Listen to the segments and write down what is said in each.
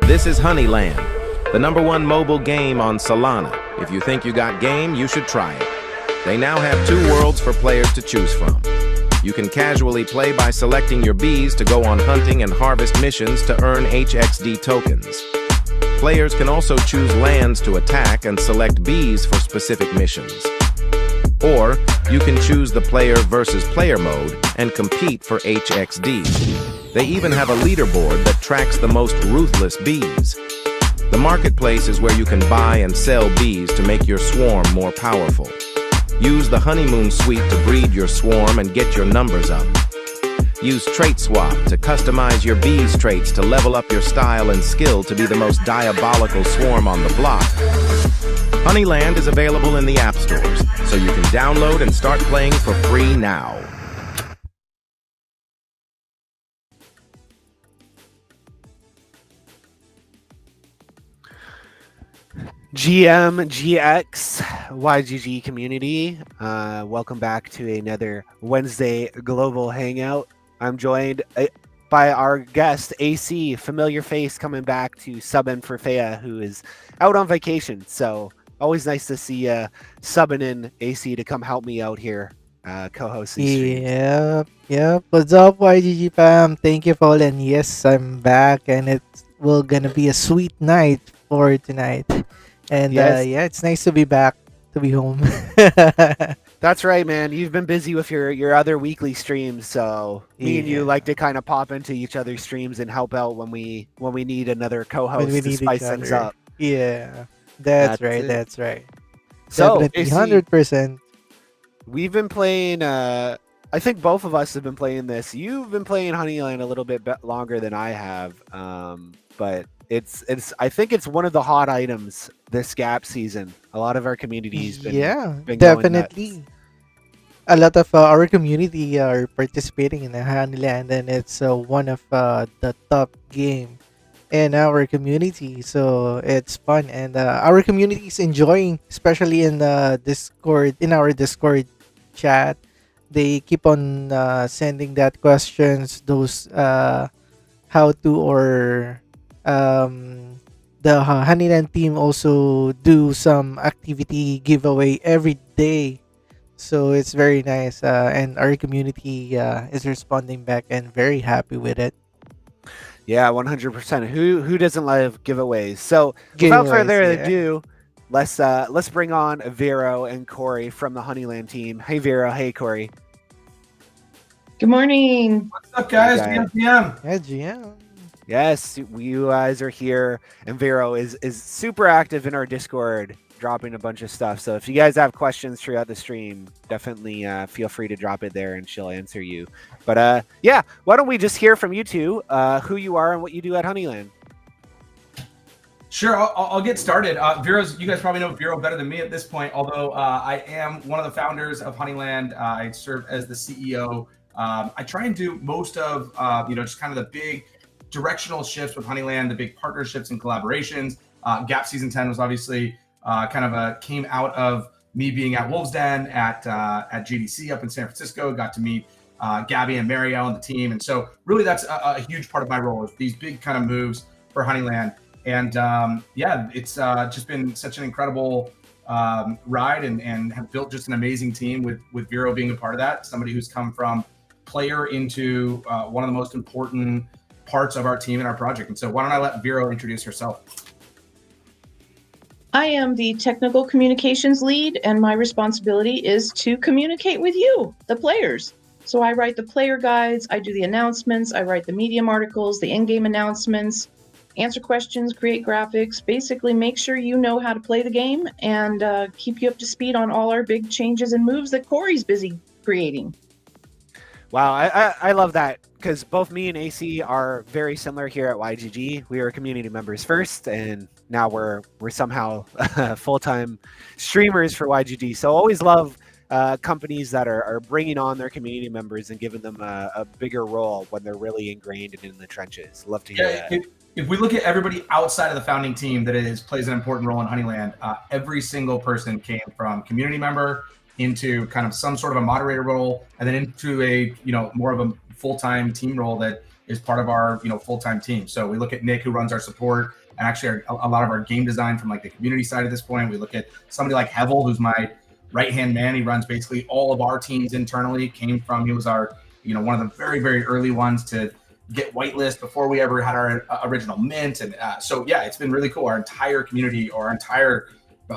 This is HoneyLand, the #1 mobile game on Solana. If you think you got game, you should try it. They now have 2 worlds for players to choose from. You can casually play by selecting your bees to go on hunting and harvest missions to earn HXD tokens. Players can also choose lands to attack and select bees for specific missions. Or you can choose the player versus player mode and compete for HXD. They even have a leaderboard that tracks the most ruthless bees. The marketplace is where you can buy and sell bees to make your swarm more powerful. Use the honeymoon suite to breed your swarm and get your numbers up. Use Trait Swap to customize your bees' traits to level up your style and skill to be the most diabolical swarm on the block. HoneyLand is available in the app stores, so you can download and start playing for free now. GMGX YGG community, welcome back to another Wednesday Global Hangout. I'm joined by our guest AC, familiar face coming back to sub in for Fea, who is out on vacation. So always nice to see subbing in AC to come help me out here, co-hosting streams. Yep. What's up, YGG fam? Thank you, Paul. And yes, I'm back, and it's gonna be a sweet night for tonight. And Yes. it's nice to be back, to be home. That's right, man. You've been busy with your other weekly streams, so me and you like to kind of pop into each other's streams and help out when we need another co-host to spice things up. Yeah, that's right. it. That's right. So, Definitely, AC, 100%. we've been playing. I think both of us have been playing this. You've been playing HoneyLand a little bit longer than I have, but it's. I think it's one of the hot items this gap season. A lot of our community's been been going Definitely. nuts. A lot of our community are participating in the HoneyLand, and it's one of the top game in our community. So it's fun, and our community is enjoying, especially in the Discord, in our Discord chat. They keep on sending that questions, those how to, or the HoneyLand team also do some activity giveaway every day. So it's very nice, and our community is responding back and very happy with it. Yeah, 100%. Who doesn't love giveaways? So without further ado, let's bring on Vero and Corey from the HoneyLand team. Hey Vero, hey Corey. Good morning. What's up, guys? Hey, guys. GM. Yeah, GM. Yes, you guys are here, and Vero is super active in our Discord, dropping a bunch of stuff. So if you guys have questions throughout the stream, definitely feel free to drop it there, and she'll answer you. But yeah, why don't we just hear from you two, who you are and what you do at HoneyLand? Sure, I'll get started. You guys probably know Vero better than me at this point, although I am one of the founders of HoneyLand. I serve as the CEO. I try and do most of, just kind of the big directional shifts with HoneyLand, the big partnerships and collaborations. Gap Season 10 was obviously came out of me being at Wolves Den at GDC up in San Francisco. Got to meet Gabby and Marielle and the team. And so really that's a huge part of my role, is these big kind of moves for HoneyLand. And it's just been such an incredible ride, and have built just an amazing team with Vero being a part of that. Somebody who's come from player into one of the most important parts of our team and our project. And so why don't I let Vero introduce herself? I am the technical communications lead, and my responsibility is to communicate with you, the players. So I write the player guides, I do the announcements, I write the Medium articles, the in-game announcements, answer questions, create graphics, basically make sure you know how to play the game, and keep you up to speed on all our big changes and moves that Corey's busy creating. Wow, I love that, because both me and AC are very similar here at YGG. We were community members first, and now we're somehow full-time streamers for YGG. So always love companies that are bringing on their community members and giving them a bigger role when they're really ingrained and in the trenches. Love to hear that. If we look at everybody outside of the founding team that plays an important role in HoneyLand, every single person came from community member into kind of some sort of a moderator role, and then into a more of a full-time team role that is part of our full-time team. So we look at Nick, who runs our support, and actually a lot of our game design from like the community side at this point. We look at somebody like Hevel, who's my right-hand man. He runs basically all of our teams internally. He was our one of the very, very early ones to get whitelist before we ever had our original mint. And so yeah, it's been really cool. Our entire community, or our entire,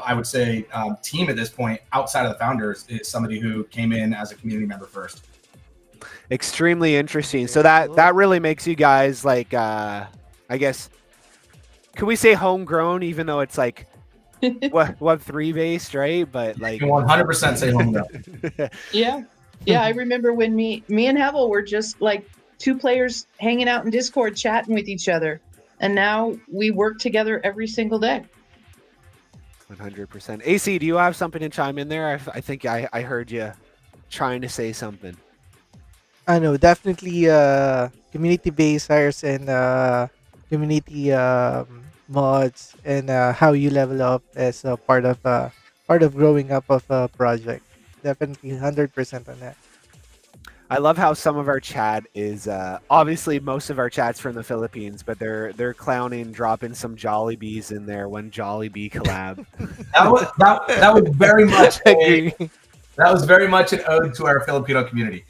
I would say, team at this point outside of the founders is somebody who came in as a community member first. Extremely interesting. So that really makes you guys like I guess, can we say homegrown, even though it's like Web3 based, right? But like 100% say homegrown. Yeah, I remember when me and Hevel were just like two players hanging out in Discord chatting with each other, and now we work together every single day. 100%. AC, do you have something to chime in there? I think I heard you trying to say something. I know, definitely community-based hires and community mods and how you level up as a part of growing up of a project. Definitely 100% on that. I love how some of our chat is obviously most of our chat's from the Philippines, but they're clowning, dropping some Jollibees in there. One Jollibee collab. that was very much that was very much an ode to our Filipino community.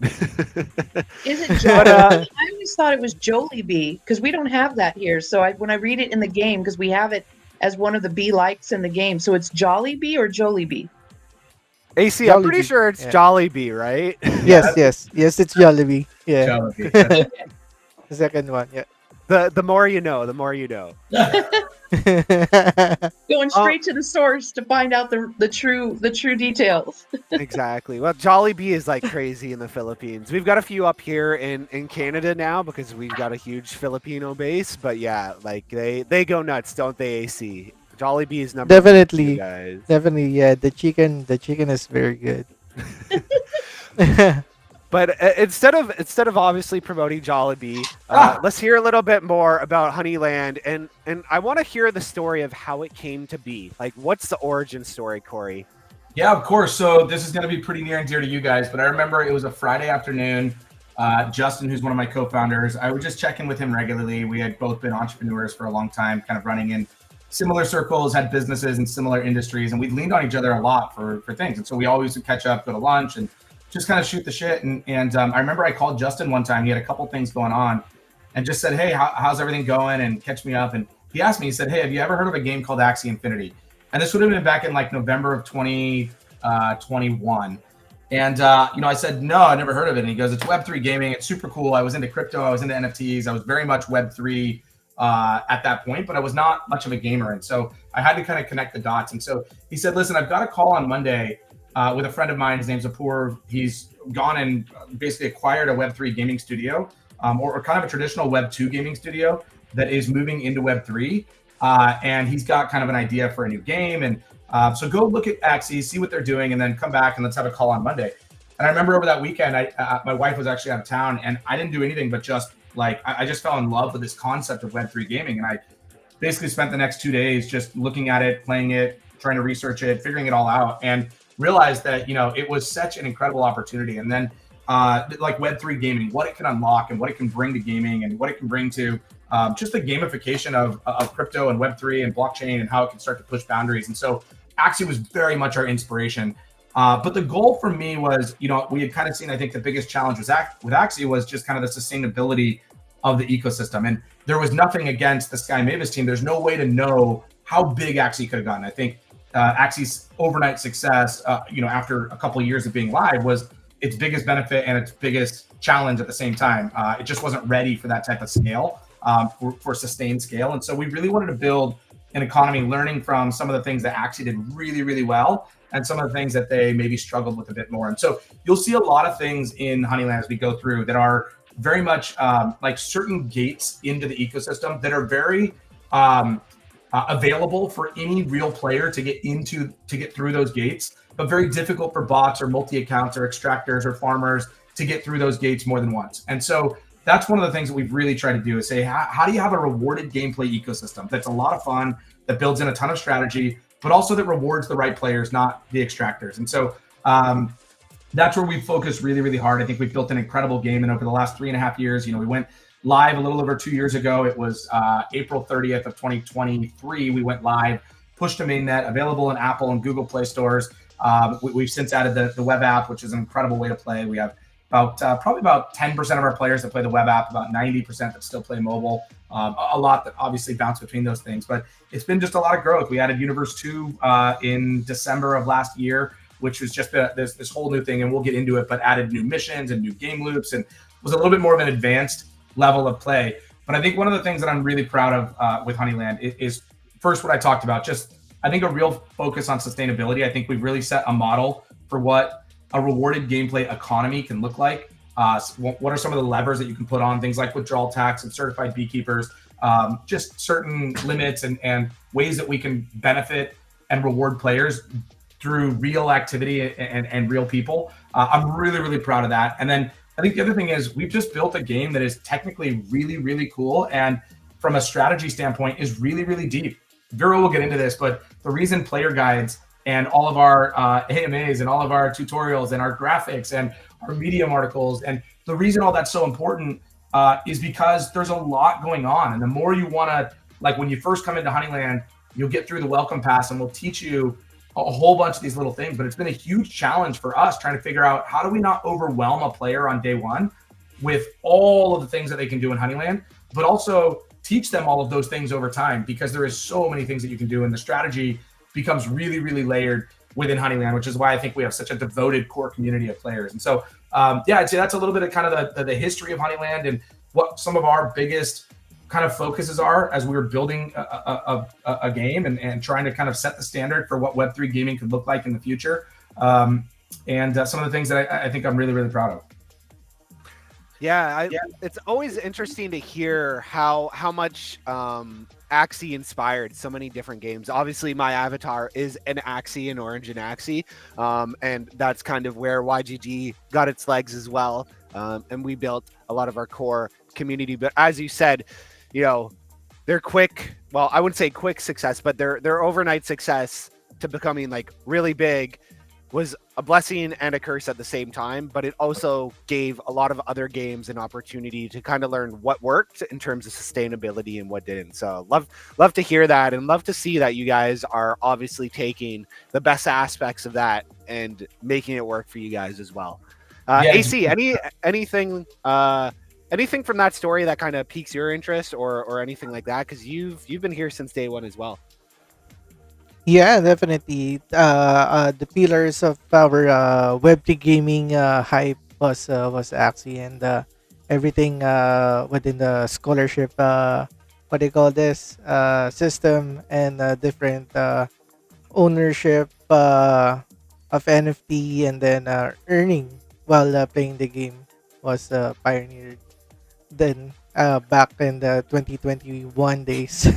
Is it Jollibee? I always thought it was Jollibee because we don't have that here. So when I read it in the game, because we have it as one of the B likes in the game, so it's Jollibee or Jollibee? AC, I'm pretty sure it's Jollibee, right? Yes, it's Jollibee. Yeah. Jollibee. The second one, yeah. The more you know, the more you know. Going straight to the source to find out the true details. Exactly. Well, Jollibee is like crazy in the Philippines. We've got a few up here in Canada now because we've got a huge Filipino base. But yeah, like they go nuts, don't they, AC? Jollibee is number Definitely, 1, guys. definitely, yeah. The chicken is very good. But instead of obviously promoting Jollibee, let's hear a little bit more about HoneyLand, and I want to hear the story of how it came to be. Like, what's the origin story, Corey? Yeah, of course. So this is going to be pretty near and dear to you guys, but I remember it was a Friday afternoon. Justin, who's one of my co-founders, I would just check in with him regularly. We had both been entrepreneurs for a long time, kind of running in similar circles, had businesses in similar industries, and we leaned on each other a lot for things. And so we always would catch up, go to lunch, and just kind of shoot the shit. And I remember I called Justin one time. He had a couple things going on and just said, hey, how's everything going? And catch me up. And he asked me, he said, hey, have you ever heard of a game called Axie Infinity? And this would have been back in like November of 2021. And, I said, no, I never heard of it. And he goes, it's Web3 gaming. It's super cool. I was into crypto. I was into NFTs. I was very much Web3 at that point, but I was not much of a gamer. And so I had to kind of connect the dots. And so he said, listen, I've got a call on Monday with a friend of mine. His name's Apoor. He's gone and basically acquired a Web3 gaming studio, or kind of a traditional Web2 gaming studio that is moving into Web3. And he's got kind of an idea for a new game. And so go look at Axie, see what they're doing, and then come back and let's have a call on Monday. And I remember over that weekend, my wife was actually out of town, and I didn't do anything but just I just fell in love with this concept of Web3 gaming. And I basically spent the next 2 days just looking at it, playing it, trying to research it, figuring it all out, and realized that, it was such an incredible opportunity. And then like Web3 gaming, what it can unlock and what it can bring to gaming and what it can bring to just the gamification of crypto and Web3 and blockchain and how it can start to push boundaries. And so Axie was very much our inspiration. But the goal for me was, we had kind of seen, I think the biggest challenge with Axie was just kind of the sustainability of the ecosystem. And there was nothing against the Sky Mavis team. There's no way to know how big Axie could have gotten. I think Axie's overnight success, after a couple of years of being live, was its biggest benefit and its biggest challenge at the same time. It just wasn't ready for that type of scale, for sustained scale. And so we really wanted to build an economy learning from some of the things that Axie did really, really well and some of the things that they maybe struggled with a bit more. And so you'll see a lot of things in HoneyLand as we go through that are very much like certain gates into the ecosystem that are very available for any real player to get through those gates, but very difficult for bots or multi-accounts or extractors or farmers to get through those gates more than once. And so that's one of the things that we've really tried to do is say, how do you have a rewarded gameplay ecosystem that's a lot of fun, that builds in a ton of strategy, but also that rewards the right players, not the extractors. And so that's where we focused really, really hard. I think we've built an incredible game. And over the last 3.5 years, we went live a little over 2 years ago. It was April 30th of 2023. We went live, pushed to mainnet, available in Apple and Google Play stores. We've since added the web app, which is an incredible way to play. We have probably about 10% of our players that play the web app, about 90% that still play mobile. A lot that obviously bounce between those things, but it's been just a lot of growth. We added Universe 2 in December of last year, which was just this whole new thing, and we'll get into it, but added new missions and new game loops and was a little bit more of an advanced level of play. But I think one of the things that I'm really proud of with HoneyLand is first what I talked about, just I think a real focus on sustainability. I think we've really set a model for what a rewarded gameplay economy can look like. What are some of the levers that you can put on, things like withdrawal tax and certified beekeepers, just certain limits and ways that we can benefit and reward players through real activity and real people. I'm really, really proud of that. And then I think the other thing is we've just built a game that is technically really, really cool. And from a strategy standpoint is really, really deep. Vero will get into this, but the reason player guides and all of our AMAs and all of our tutorials and our graphics and our Medium articles, and the reason all that's so important is because there's a lot going on. And the more you want to, like when you first come into HoneyLand, you'll get through the welcome pass and we'll teach you a whole bunch of these little things. But it's been a huge challenge for us trying to figure out how do we not overwhelm a player on day one with all of the things that they can do in HoneyLand, but also teach them all of those things over time, because there is so many things that you can do, and the strategy becomes really, really layered within HoneyLand, which is why I think we have such a devoted core community of players. And so, I'd say that's a little bit of kind of the history of HoneyLand and what some of our biggest kind of focuses are as we were building a game and trying to kind of set the standard for what Web3 gaming could look like in the future. And some of the things that I think I'm really, really proud of. Yeah, it's always interesting to hear how much Axie inspired so many different games. Obviously, my avatar is an Axie, an Origin Axie, and that's kind of where YGG got its legs as well. And we built a lot of our core community. But as you said, they're quick. Well, I wouldn't say quick success, but their overnight success to becoming like really big was a blessing and a curse at the same time, but it also gave a lot of other games an opportunity to kind of learn what worked in terms of sustainability and what didn't. So love to hear that, and love to see that you guys are obviously taking the best aspects of that and making it work for you guys as well. AC, anything from that story that kind of piques your interest or anything like that? Because you've been here since day one as well. Yeah, definitely. The pillars of our Web3 gaming hype was Axie, and everything within the scholarship, what they call this system, and different ownership of NFT, and then earning while playing the game was pioneered then back in the 2021 days.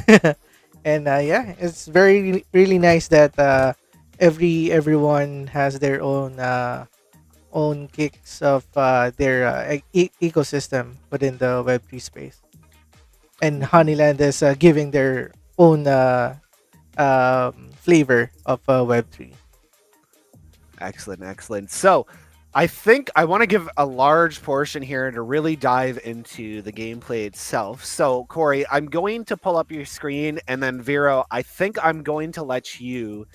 And it's very really nice that everyone has their own kicks of their ecosystem within the Web3 space, and HoneyLand is giving their own flavor of Web3. Excellent. So I think I want to give a large portion here to really dive into the gameplay itself. So, Corey, I'm going to pull up your screen, and then Vero, I think I'm going to let you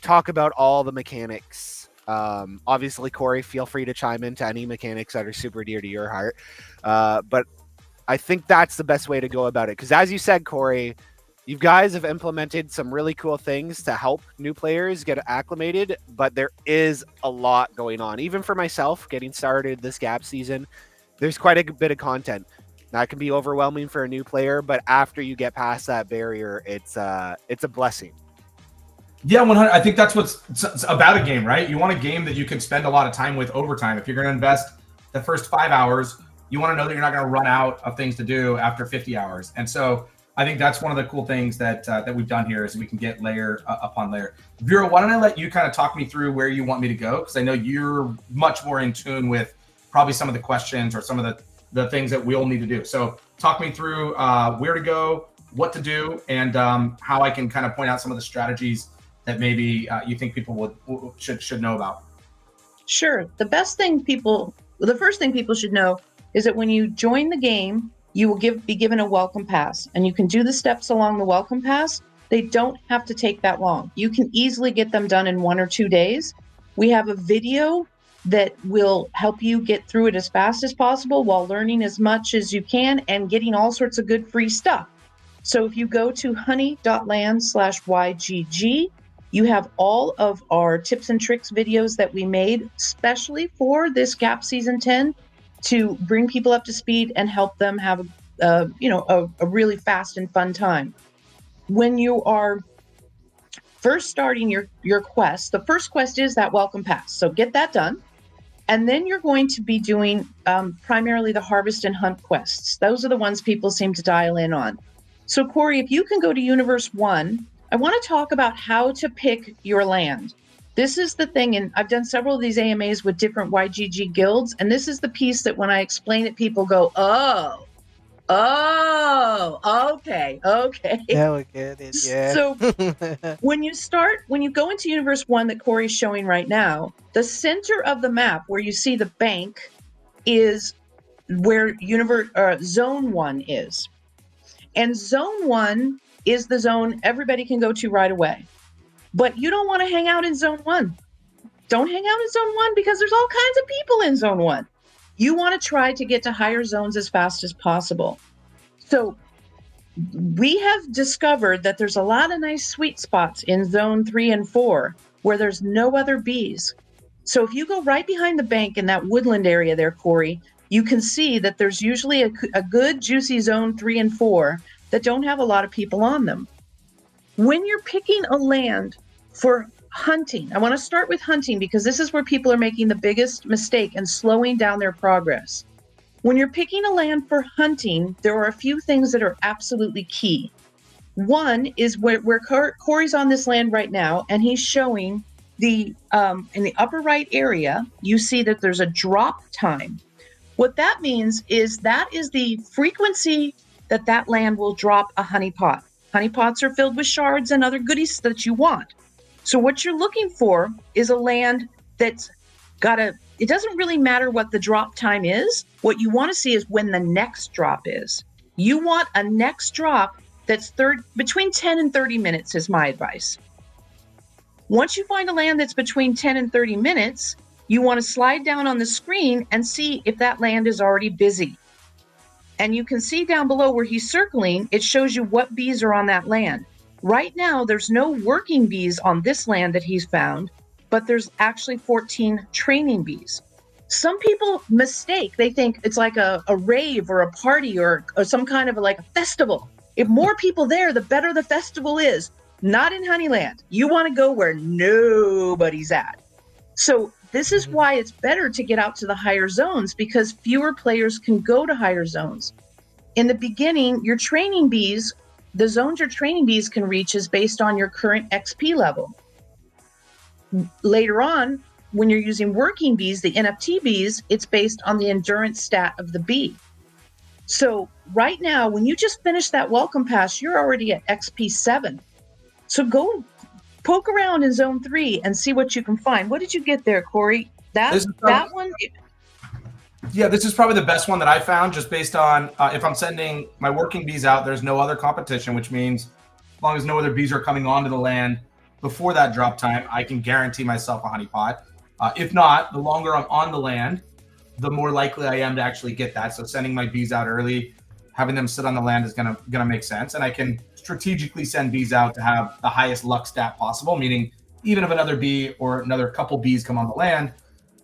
talk about all the mechanics. Obviously, Corey, feel free to chime into any mechanics that are super dear to your heart. But I think that's the best way to go about it. Because as you said, Corey, you guys have implemented some really cool things to help new players get acclimated, but there is a lot going on. Even for myself, getting started this gap season, there's quite a bit of content. That can be overwhelming for a new player, but after you get past that barrier, it's a blessing. Yeah, 100. I think that's what's about a game, right? You want a game that you can spend a lot of time with over time. If you're going to invest the first 5 hours, you want to know that you're not going to run out of things to do after 50 hours. And so I think that's one of the cool things that we've done here is we can get layer upon layer. Vero, why don't I let you kind of talk me through where you want me to go? Because I know you're much more in tune with probably some of the questions or some of the things that we'll need to do. So talk me through where to go, what to do, and how I can kind of point out some of the strategies that maybe you think people should know about. Sure. The first thing people should know is that when you join the game, you will be given a welcome pass, and you can do the steps along the welcome pass. They don't have to take that long. You can easily get them done in 1 or 2 days. We have a video that will help you get through it as fast as possible while learning as much as you can and getting all sorts of good free stuff. So if you go to honey.land/YGG, you have all of our tips and tricks videos that we made especially for this GAP Season 10 to bring people up to speed and help them have a really fast and fun time. When you are first starting your quest, the first quest is that welcome pass. So get that done. And then you're going to be doing primarily the harvest and hunt quests. Those are the ones people seem to dial in on. So Corey, if you can go to Universe 1, I want to talk about how to pick your land. This is the thing, and I've done several of these AMAs with different YGG guilds, and this is the piece that when I explain it, people go, oh, okay. Now we get it, yeah. So when you go into Universe 1 that Corey's showing right now, the center of the map where you see the bank is where Zone 1 is. And Zone 1 is the zone everybody can go to right away. But you don't want to hang out in Zone 1. Don't hang out in Zone 1 because there's all kinds of people in Zone 1. You want to try to get to higher zones as fast as possible. So we have discovered that there's a lot of nice sweet spots in Zone 3 and 4 where there's no other bees. So if you go right behind the bank in that woodland area there, Corey, you can see that there's usually a good juicy Zone 3 and 4 that don't have a lot of people on them. When you're picking a land for hunting, I want to start with hunting because this is where people are making the biggest mistake and slowing down their progress. When you're picking a land for hunting, there are a few things that are absolutely key. One is where Corey's on this land right now, and he's showing in the upper right area, you see that there's a drop time. What that means is that is the frequency that land will drop a honey pot. Honey pots are filled with shards and other goodies that you want. So what you're looking for is a land that's it doesn't really matter what the drop time is. What you want to see is when the next drop is. You want a next drop that's between 10 and 30 minutes is my advice. Once you find a land that's between 10 and 30 minutes, you want to slide down on the screen and see if that land is already busy. And you can see down below where he's circling, it shows you what bees are on that land. Right now, there's no working bees on this land that he's found, but there's actually 14 training bees. Some people mistake, they think it's like a rave or a party or some kind of like a festival. If more people there, the better the festival is. Not in HoneyLand. You want to go where nobody's at. So this is why it's better to get out to the higher zones because fewer players can go to higher zones. In the beginning, your training bees, the zones your training bees can reach is based on your current XP level. Later on, when you're using working bees, the NFT bees, it's based on the endurance stat of the bee. So right now, when you just finish that welcome pass, you're already at XP 7. So go poke around in Zone 3 and see what you can find. What did you get there, Corey? That one? Yeah, this is probably the best one that I found just based on if I'm sending my working bees out, there's no other competition, which means as long as no other bees are coming onto the land before that drop time, I can guarantee myself a honey pot. If not, the longer I'm on the land, the more likely I am to actually get that. So sending my bees out early, having them sit on the land is gonna make sense. And I can strategically send bees out to have the highest luck stat possible, meaning even if another bee or another couple bees come on the land,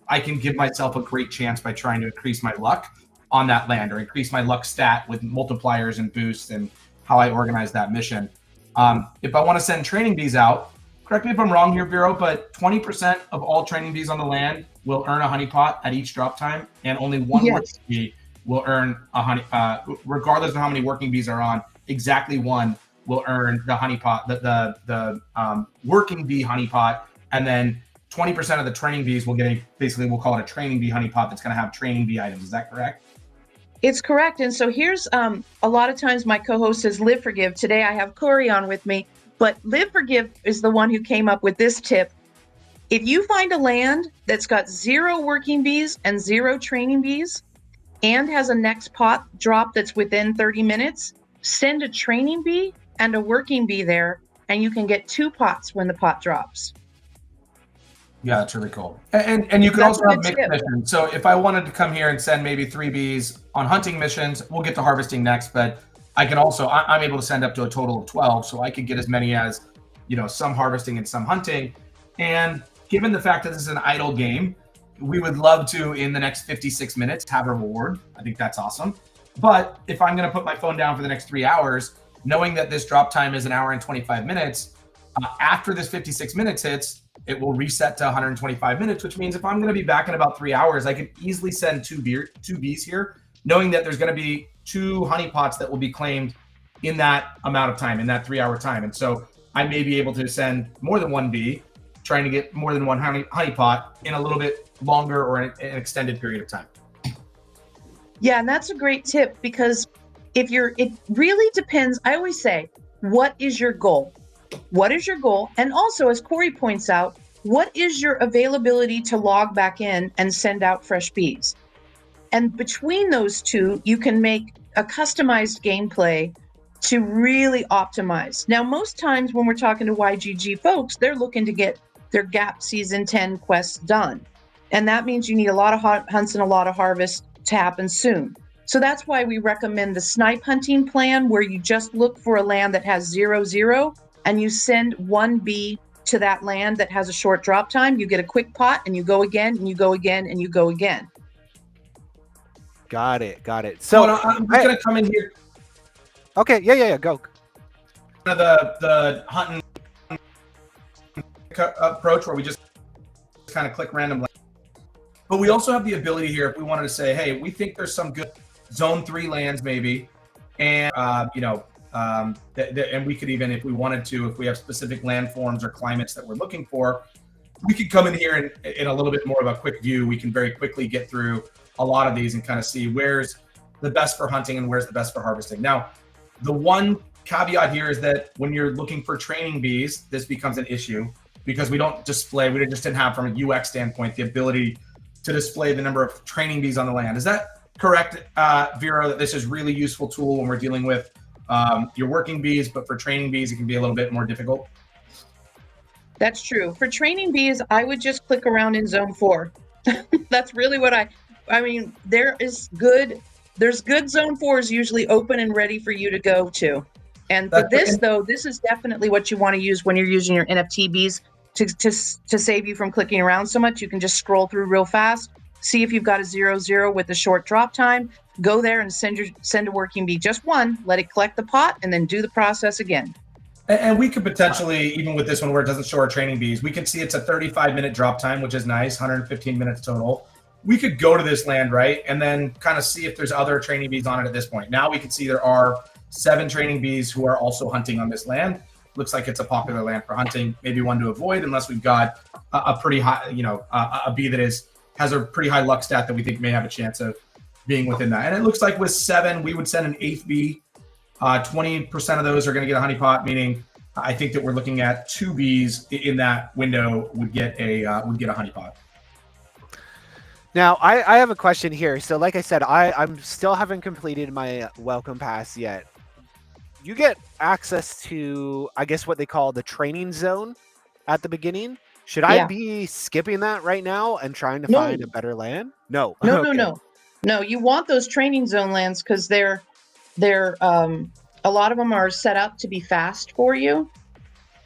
I can give myself a great chance by trying to increase my luck on that land or increase my luck stat with multipliers and boosts and how I organize that mission. If I want to send training bees out, correct me if I'm wrong here, Vero, but 20% of all training bees on the land will earn a honey pot at each drop time, and only one working bee will earn a honey, regardless of how many working bees are on, exactly one will earn the honey pot, the working bee honey pot, and then 20% of the training bees will get we'll call it a training bee honey pot that's going to have training bee items. Is that correct? It's correct. And so here's a lot of times my co-host is Live Forgive. Today I have Corey on with me, but Live Forgive is the one who came up with this tip. If you find a land that's got 0 working bees and 0 training bees and has a next pot drop that's within 30 minutes, send a training bee and a working bee there, and you can get 2 pots when the pot drops. Yeah, that's really cool. And you can That's also a have good mixed tip. missions. So if I wanted to come here and send maybe 3 bees on hunting missions, we'll get to harvesting next, but I can also, I'm able to send up to a total of 12. So I could get as many as, some harvesting and some hunting. And given the fact that this is an idle game, we would love to, in the next 56 minutes, have a reward. I think that's awesome. But if I'm going to put my phone down for the next 3 hours, knowing that this drop time is 1 hour and 25 minutes, after this 56 minutes hits, it will reset to 125 minutes, which means if I'm going to be back in about 3 hours, I could easily send 2 bees here, knowing that there's going to be 2 honey pots that will be claimed in that amount of time, in that 3-hour time. And so I may be able to send more than 1 bee, trying to get more than 1 honey pot in a little bit longer or an extended period of time. Yeah, and that's a great tip, because it really depends. I always say, what is your goal? What is your goal? And also, as Corey points out, what is your availability to log back in and send out fresh bees? And between those two, you can make a customized gameplay to really optimize. Now, most times when we're talking to YGG folks, they're looking to get their GAP Season 10 quests done. And that means you need a lot of hunts and a lot of harvests to happen soon. So that's why we recommend the snipe hunting plan, where you just look for a land that has 0-0, and you send 1 bee to that land that has a short drop time. You get a quick pot, and you go again, and you go again, and you go again. Got it. So I'm just going to come in here. Okay, yeah, go. One of the hunting approach where we just kind of click random. But we also have the ability here, if we wanted to say, hey, we think there's some good zone 3 lands maybe, and and we could even, if we wanted to, if we have specific landforms or climates that we're looking for, we could come in here and in a little bit more of a quick view, we can very quickly get through a lot of these and kind of see where's the best for hunting and where's the best for harvesting. Now, the one caveat here is that when you're looking for training bees, this becomes an issue, because we just didn't have, from a UX standpoint, the ability to display the number of training bees on the land. Is that correct, Vero, that this is really useful tool when we're dealing with your working bees, but for training bees, it can be a little bit more difficult? That's true. For training bees, I would just click around in zone 4. That's really what I mean, there's good zone 4s usually open and ready for you to go to. And for this, though, this is definitely what you want to use when you're using your NFT bees to save you from clicking around so much. You can just scroll through real fast, see if you've got a 0-0 with a short drop time, go there and send a working bee, just 1, let it collect the pot, and then do the process again. And we could potentially, even with this one where it doesn't show our training bees, we can see it's a 35-minute drop time, which is nice, 115 minutes total. We could go to this land, right, and then kind of see if there's other training bees on it at this point. Now we can see there are 7 training bees who are also hunting on this land. Looks like it's a popular land for hunting, maybe one to avoid unless we've got a pretty high, a bee that has a pretty high luck stat that we think may have a chance of being within that. And it looks like with 7, we would send an 8th bee. 20% of those are going to get a honey pot, meaning I think that we're looking at 2 bees in that window would get a honey pot. Now, I have a question here. So like I said, I'm still haven't completed my welcome pass yet. You get access to, I guess, what they call the training zone at the beginning. Should I be skipping that right now and trying to find a better land? No. No, you want those training zone lands because they're a lot of them are set up to be fast for you.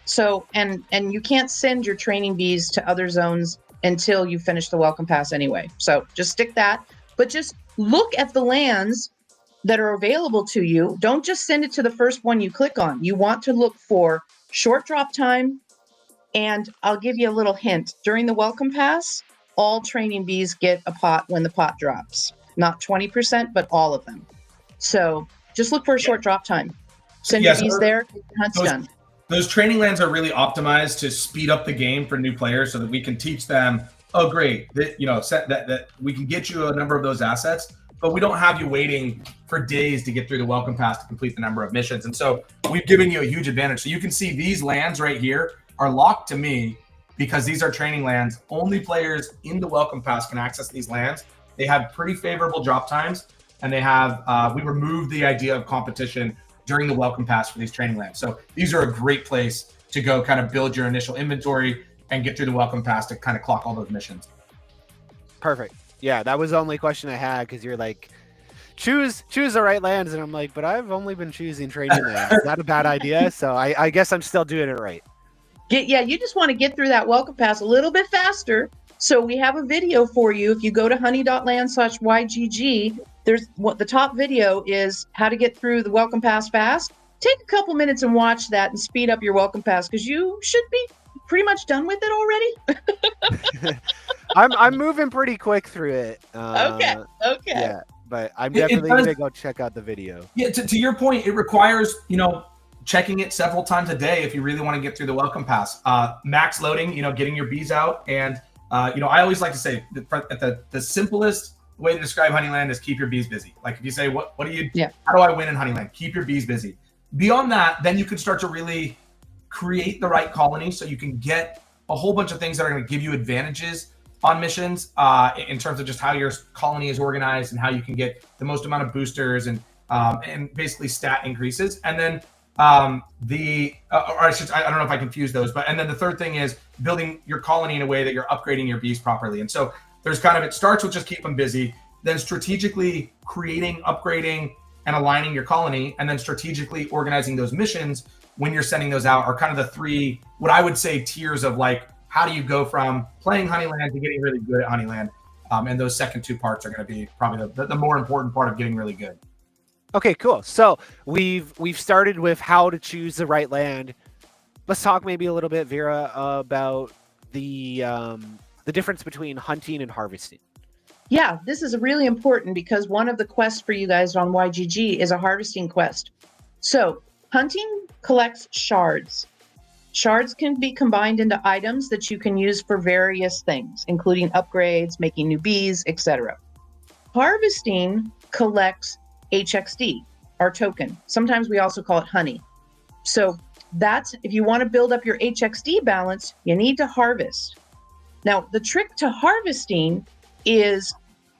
So, and you can't send your training bees to other zones until you finish the welcome pass anyway. So just stick that, but just look at the lands that are available to you. Don't just send it to the first one you click on. You want to look for short drop time. And I'll give you a little hint. During the welcome pass, all training bees get a pot when the pot drops. Not 20%, but all of them. So just look for a short drop time. Send your bees there, hunt's done. Those training lands are really optimized to speed up the game for new players so that we can teach them, oh, great, that we can get you a number of those assets, but we don't have you waiting for days to get through the welcome pass to complete the number of missions. And so we've given you a huge advantage. So you can see these lands right here are locked to me because these are training lands. Only players in the welcome pass can access these lands. They have pretty favorable drop times, and they have we removed the idea of competition during the welcome pass for these training lands. So these are a great place to go kind of build your initial inventory and get through the welcome pass to kind of clock all those missions. Perfect. Yeah, that was the only question I had, because you're like, choose the right lands, and I'm like, but I've only been choosing training lands. Is that a bad idea? So I guess I'm still doing it right. Yeah, you just want to get through that welcome pass a little bit faster. So we have a video for you. If you go to honey.land/YGG, there's what the top video is, how to get through the welcome pass fast. Take a couple minutes and watch that and speed up your welcome pass, because you should be pretty much done with it already. I'm moving pretty quick through it. Okay. Yeah, but I'm definitely going to go check out the video. Yeah, to your point, it requires, checking it several times a day if you really want to get through the welcome pass. Max loading, getting your bees out. And, I always like to say that the simplest way to describe HoneyLand is keep your bees busy. Like if you say, how do I win in HoneyLand? Keep your bees busy. Beyond that, then you can start to really create the right colony, so you can get a whole bunch of things that are going to give you advantages on missions in terms of just how your colony is organized and how you can get the most amount of boosters and basically stat increases. And then I don't know if I confused those, and then the third thing is building your colony in a way that you're upgrading your bees properly. And so there's it starts with just keep them busy, then strategically creating, upgrading, and aligning your colony, and then strategically organizing those missions when you're sending those out are kind of the three, what I would say, tiers of like, how do you go from playing HoneyLand to getting really good at HoneyLand? And those second two parts are going to be probably the more important part of getting really good. Okay, cool. So we've started with how to choose the right land. Let's talk maybe a little bit, Vera, about the difference between hunting and harvesting. Yeah, this is really important, because one of the quests for you guys on YGG is a harvesting quest. So hunting collects shards. Shards can be combined into items that you can use for various things, including upgrades, making new bees, etc. Harvesting collects HXD, our token. Sometimes we also call it honey. So if you want to build up your HXD balance, you need to harvest. Now, the trick to harvesting is,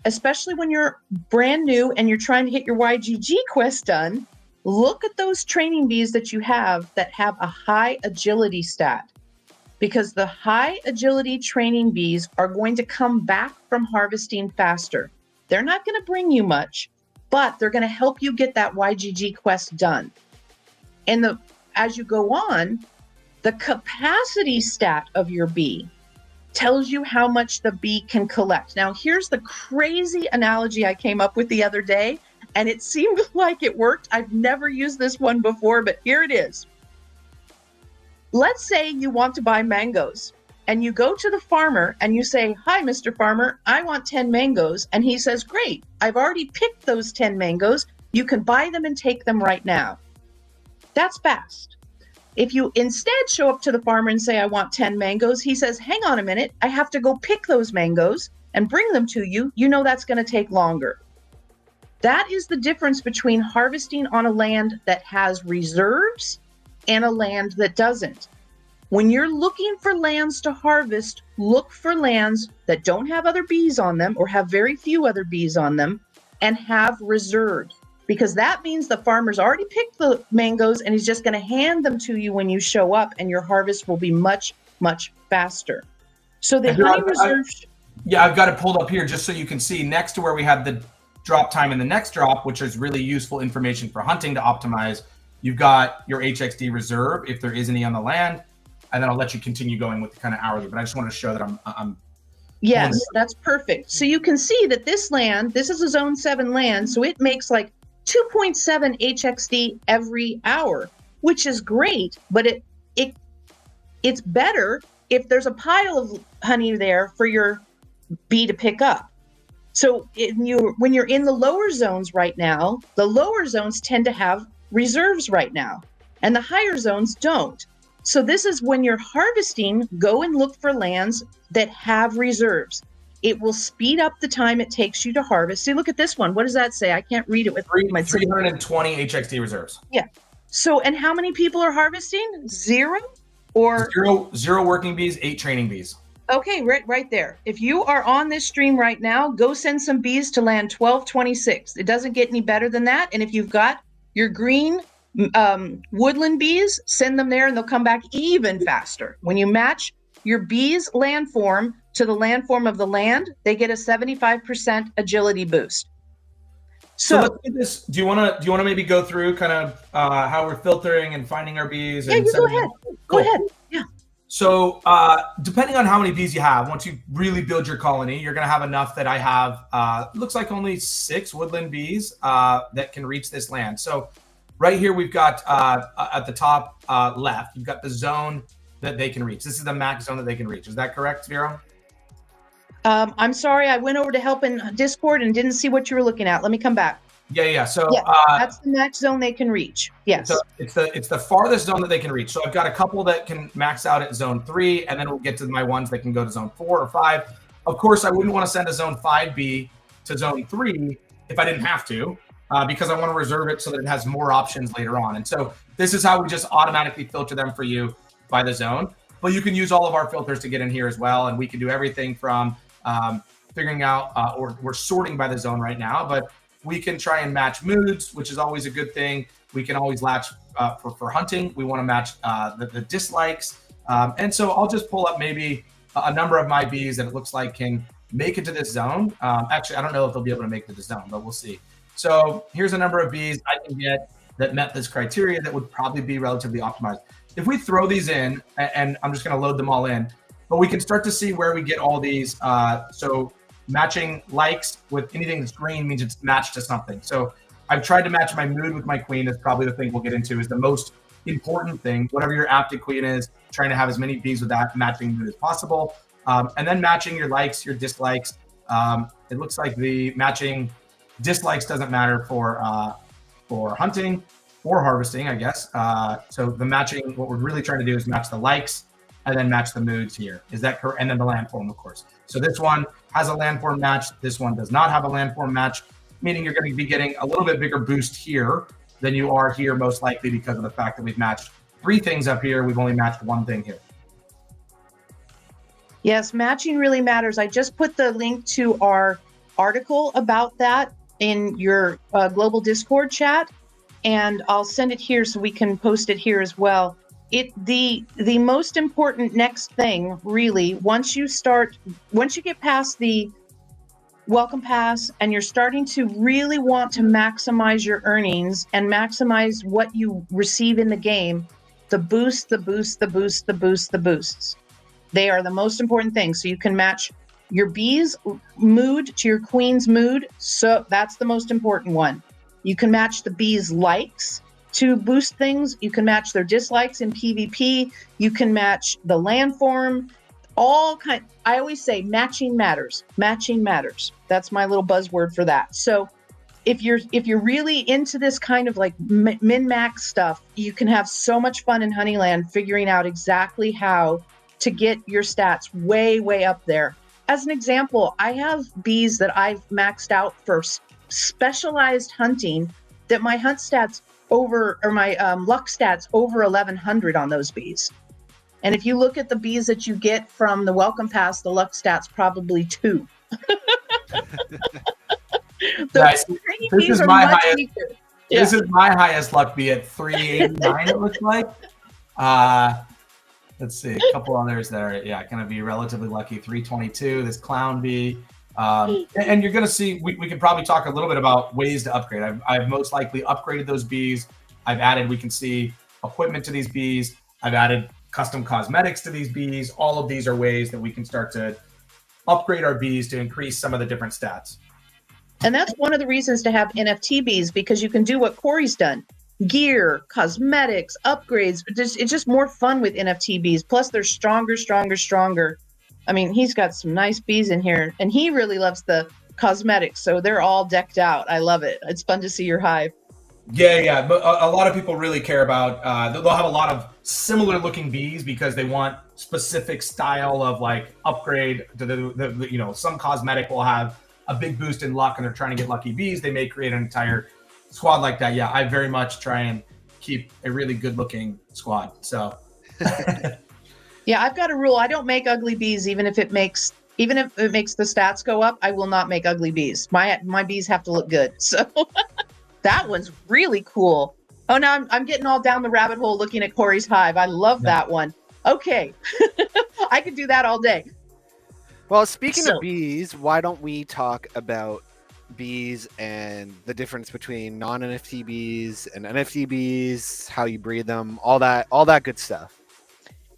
especially when you're brand new and you're trying to get your YGG quest done, look at those training bees that you have that have a high agility stat, because the high agility training bees are going to come back from harvesting faster. They're not going to bring you much, but they're going to help you get that YGG quest done. And as you go on, the capacity stat of your bee tells you how much the bee can collect. Now, here's the crazy analogy I came up with the other day, and it seemed like it worked. I've never used this one before, but here it is. Let's say you want to buy mangoes, and you go to the farmer and you say, "Hi, Mr. Farmer, I want 10 mangoes." And he says, "Great, I've already picked those 10 mangoes. You can buy them and take them right now." That's fast. If you instead show up to the farmer and say, "I want 10 mangoes," he says, "Hang on a minute, I have to go pick those mangoes and bring them to you." You know that's going to take longer. That is the difference between harvesting on a land that has reserves and a land that doesn't. When you're looking for lands to harvest, look for lands that don't have other bees on them or have very few other bees on them and have reserves, because that means the farmer's already picked the mangoes and he's just going to hand them to you when you show up, and your harvest will be much, much faster. So the honey reserves... I've got it pulled up here just so you can see next to where we have the drop time in the next drop, which is really useful information for hunting to optimize. You've got your HXD reserve, if there is any on the land, and then I'll let you continue going with the kind of hourly, but I just want to show that I'm Yes, that's perfect. So you can see that this is a zone 7 land, so it makes like 2.7 HXD every hour, which is great, but it's better if there's a pile of honey there for your bee to pick up. So when you're in the lower zones right now, the lower zones tend to have reserves right now, and the higher zones don't. So this is when you're harvesting, go and look for lands that have reserves. It will speed up the time it takes you to harvest. See, look at this one. What does that say? I can't read it with my 320 HXD reserves. Yeah. So, and how many people are harvesting? 0? Or zero working bees, 8 training bees. okay, right there. If you are on this stream right now, go send some bees to land 1226. It doesn't get any better than that. And if you've got your green woodland bees, send them there and they'll come back even faster. When you match your bees landform to the landform of the land, they get a 75% agility boost. So let's do this. Do you want to maybe go through kind of how we're filtering and finding our bees? Yeah, and you go ahead. Go ahead. Yeah. So depending on how many bees you have, once you really build your colony, you're going to have enough that I have, looks like only 6 woodland bees that can reach this land. So right here, we've got at the top left, you've got the zone that they can reach. This is the max zone that they can reach. Is that correct, Vero? I'm sorry, I went over to help in Discord and didn't see what you were looking at. Let me come back. Yeah. So yeah, that's the max zone they can reach. Yes. So it's the farthest zone that they can reach. So I've got a couple that can max out at zone 3, and then we'll get to my ones that can go to zone 4 or 5. Of course, I wouldn't want to send a zone 5B to zone 3 if I didn't have to, because I want to reserve it so that it has more options later on. And so this is how we just automatically filter them for you by the zone. But you can use all of our filters to get in here as well, and we can do everything from figuring out, or we're sorting by the zone right now, but we can try and match moods, which is always a good thing. We can always match for hunting. We want to match the dislikes. And so I'll just pull up maybe a number of my bees that it looks like can make it to this zone. Actually, I don't know if they'll be able to make it to this zone, but we'll see. So here's a number of bees I can get that met this criteria that would probably be relatively optimized. If we throw these in, and I'm just going to load them all in, but we can start to see where we get all these. So matching likes with anything that's green means it's matched to something. So I've tried to match my mood with my queen. That's probably the thing we'll get into, is the most important thing. Whatever your apted queen is, trying to have as many bees with that matching mood as possible. And then matching your likes, your dislikes. It looks like the matching dislikes doesn't matter for hunting or harvesting, I guess. So the matching, what we're really trying to do is match the likes and then match the moods here. Is that correct? And then the landform, of course. So this one has a landform match. This one does not have a landform match, meaning you're going to be getting a little bit bigger boost here than you are here, most likely because of the fact that we've matched 3 things up here. We've only matched 1 thing here. Yes, matching really matters. I just put the link to our article about that in your global Discord chat, and I'll send it here so we can post it here as well. The most important next thing, really, once you get past the welcome pass and you're starting to really want to maximize your earnings and maximize what you receive in the game, the boosts. They are the most important thing. So you can match your bees' mood to your queen's mood. So that's the most important one. You can match the bees' likes to boost things. You can match their dislikes in PvP. You can match the landform. I always say matching matters. Matching matters. That's my little buzzword for that. So if you're really into this kind of like min-max stuff, you can have so much fun in HoneyLand figuring out exactly how to get your stats way, way up there. As an example, I have bees that I've maxed out for specialized hunting that my hunt stats my luck stats over 1100 on those bees. And if you look at the bees that you get from the welcome pass, the luck stats probably 2. Nice. This is my highest. Yeah. This is my highest luck bee at 389. It looks like. Let's see, a couple others that are going to be relatively lucky. 322. This clown bee. And you're going to see, we can probably talk a little bit about ways to upgrade. I've most likely upgraded those bees. I've added, we can see equipment to these bees. I've added custom cosmetics to these bees. All of these are ways that we can start to upgrade our bees to increase some of the different stats. And that's one of the reasons to have NFT bees, because you can do what Corey's done. Gear, cosmetics, upgrades. It's just more fun with NFT bees. Plus they're stronger. I mean, he's got some nice bees in here, and he really loves the cosmetics, so they're all decked out. I love it. It's fun to see your hive. Yeah. But a lot of people really care about, they'll have a lot of similar looking bees because they want specific style of like upgrade to the some cosmetic will have a big boost in luck and they're trying to get lucky bees. They may create an entire squad like that. Yeah, I very much try and keep a really good looking squad. So Yeah, I've got a rule. I don't make ugly bees, even if it makes the stats go up. I will not make ugly bees. My bees have to look good. So that one's really cool. Oh, now I'm getting all down the rabbit hole looking at Corey's hive. I love that one. Okay, I could do that all day. Well, speaking of bees, why don't we talk about bees and the difference between non-NFT bees and NFT bees, how you breed them, all that good stuff.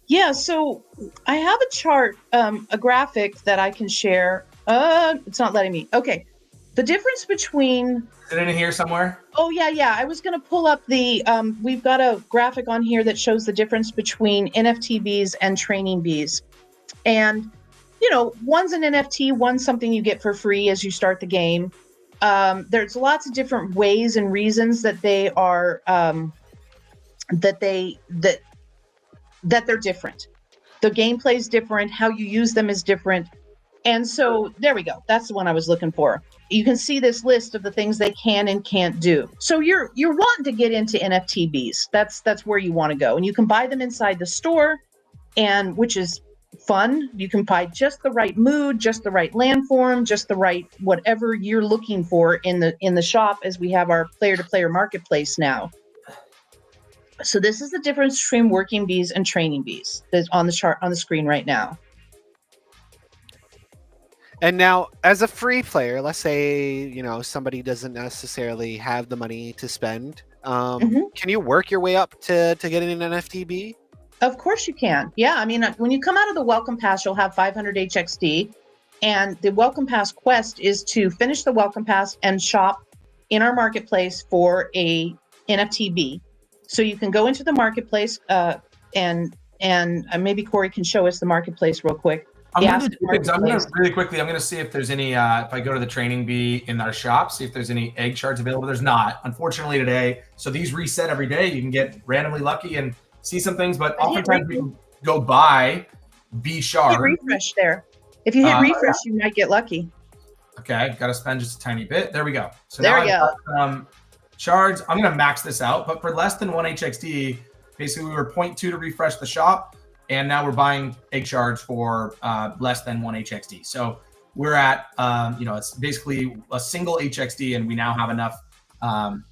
Yeah, so I have a chart, a graphic that I can share. It's not letting me. Okay. The difference between... Is it in here somewhere? Oh, yeah. I was going to pull up the... we've got a graphic on here that shows the difference between NFT bees and training bees. And, one's an NFT, one's something you get for free as you start the game. There's lots of different ways and reasons that they are... that they're different. The gameplay is different. How you use them is different. And so there we go. That's the one I was looking for. You can see this list of the things they can and can't do. So you're wanting to get into NFT bees. That's where you want to go. And you can buy them inside the store, and which is fun. You can buy just the right mood, just the right landform, just the right whatever you're looking for in the shop, as we have our player-to-player marketplace now. So this is the difference between working bees and training bees. That's on the chart on the screen right now. And now, as a free player, let's say, somebody doesn't necessarily have the money to spend. Can you work your way up to getting an NFT bee? Of course you can. Yeah, I mean, when you come out of the Welcome Pass, you'll have 500 HXD. And the Welcome Pass quest is to finish the Welcome Pass and shop in our marketplace for a NFT bee. So you can go into the marketplace and maybe Corey can show us the marketplace real quick. I'm going to see if there's any, if I go to the training bee in our shop, see if there's any egg shards available. There's not, unfortunately, today. So these reset every day. You can get randomly lucky and see some things, but oftentimes we can go buy bee shards. Hit refresh there. If you hit refresh, you might get lucky. Okay, got to spend just a tiny bit. There we go. So there now we go. Shards, I'm going to max this out, but for less than 1 HXD, basically we were 0.2 to refresh the shop, and now we're buying egg shards for less than 1 HXD. So we're at, it's basically a single HXD, and we now have enough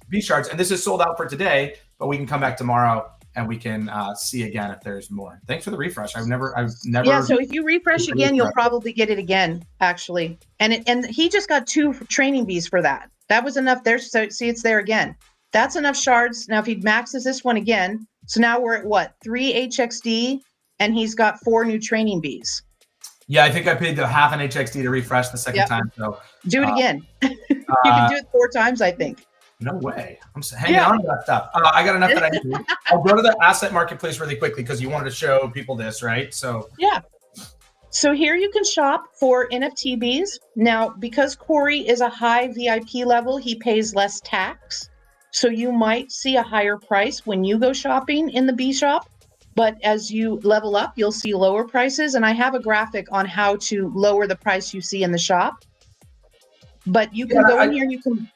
bee shards. And this is sold out for today, but we can come back tomorrow and we can see again if there's more. Thanks for the refresh. I've never. Yeah, so if you refresh again, you'll probably get it again, actually. And he just got 2 training bees for that. That was enough there. So see, it's there again. That's enough shards. Now, if he maxes this one again, so now we're at what? 3 HXD, and he's got 4 new training bees. Yeah, I think I paid the half an HXD to refresh the second time. So do it again. You can do it 4 times, I think. No way. I'm hanging on to that stuff. I got enough that I need. I'll go to the asset marketplace really quickly because you wanted to show people this, right? So yeah. So here you can shop for NFT bees. Now, because Corey is a high VIP level, he pays less tax. So you might see a higher price when you go shopping in the bee shop. But as you level up, you'll see lower prices. And I have a graphic on how to lower the price you see in the shop. But you can go in here and you can...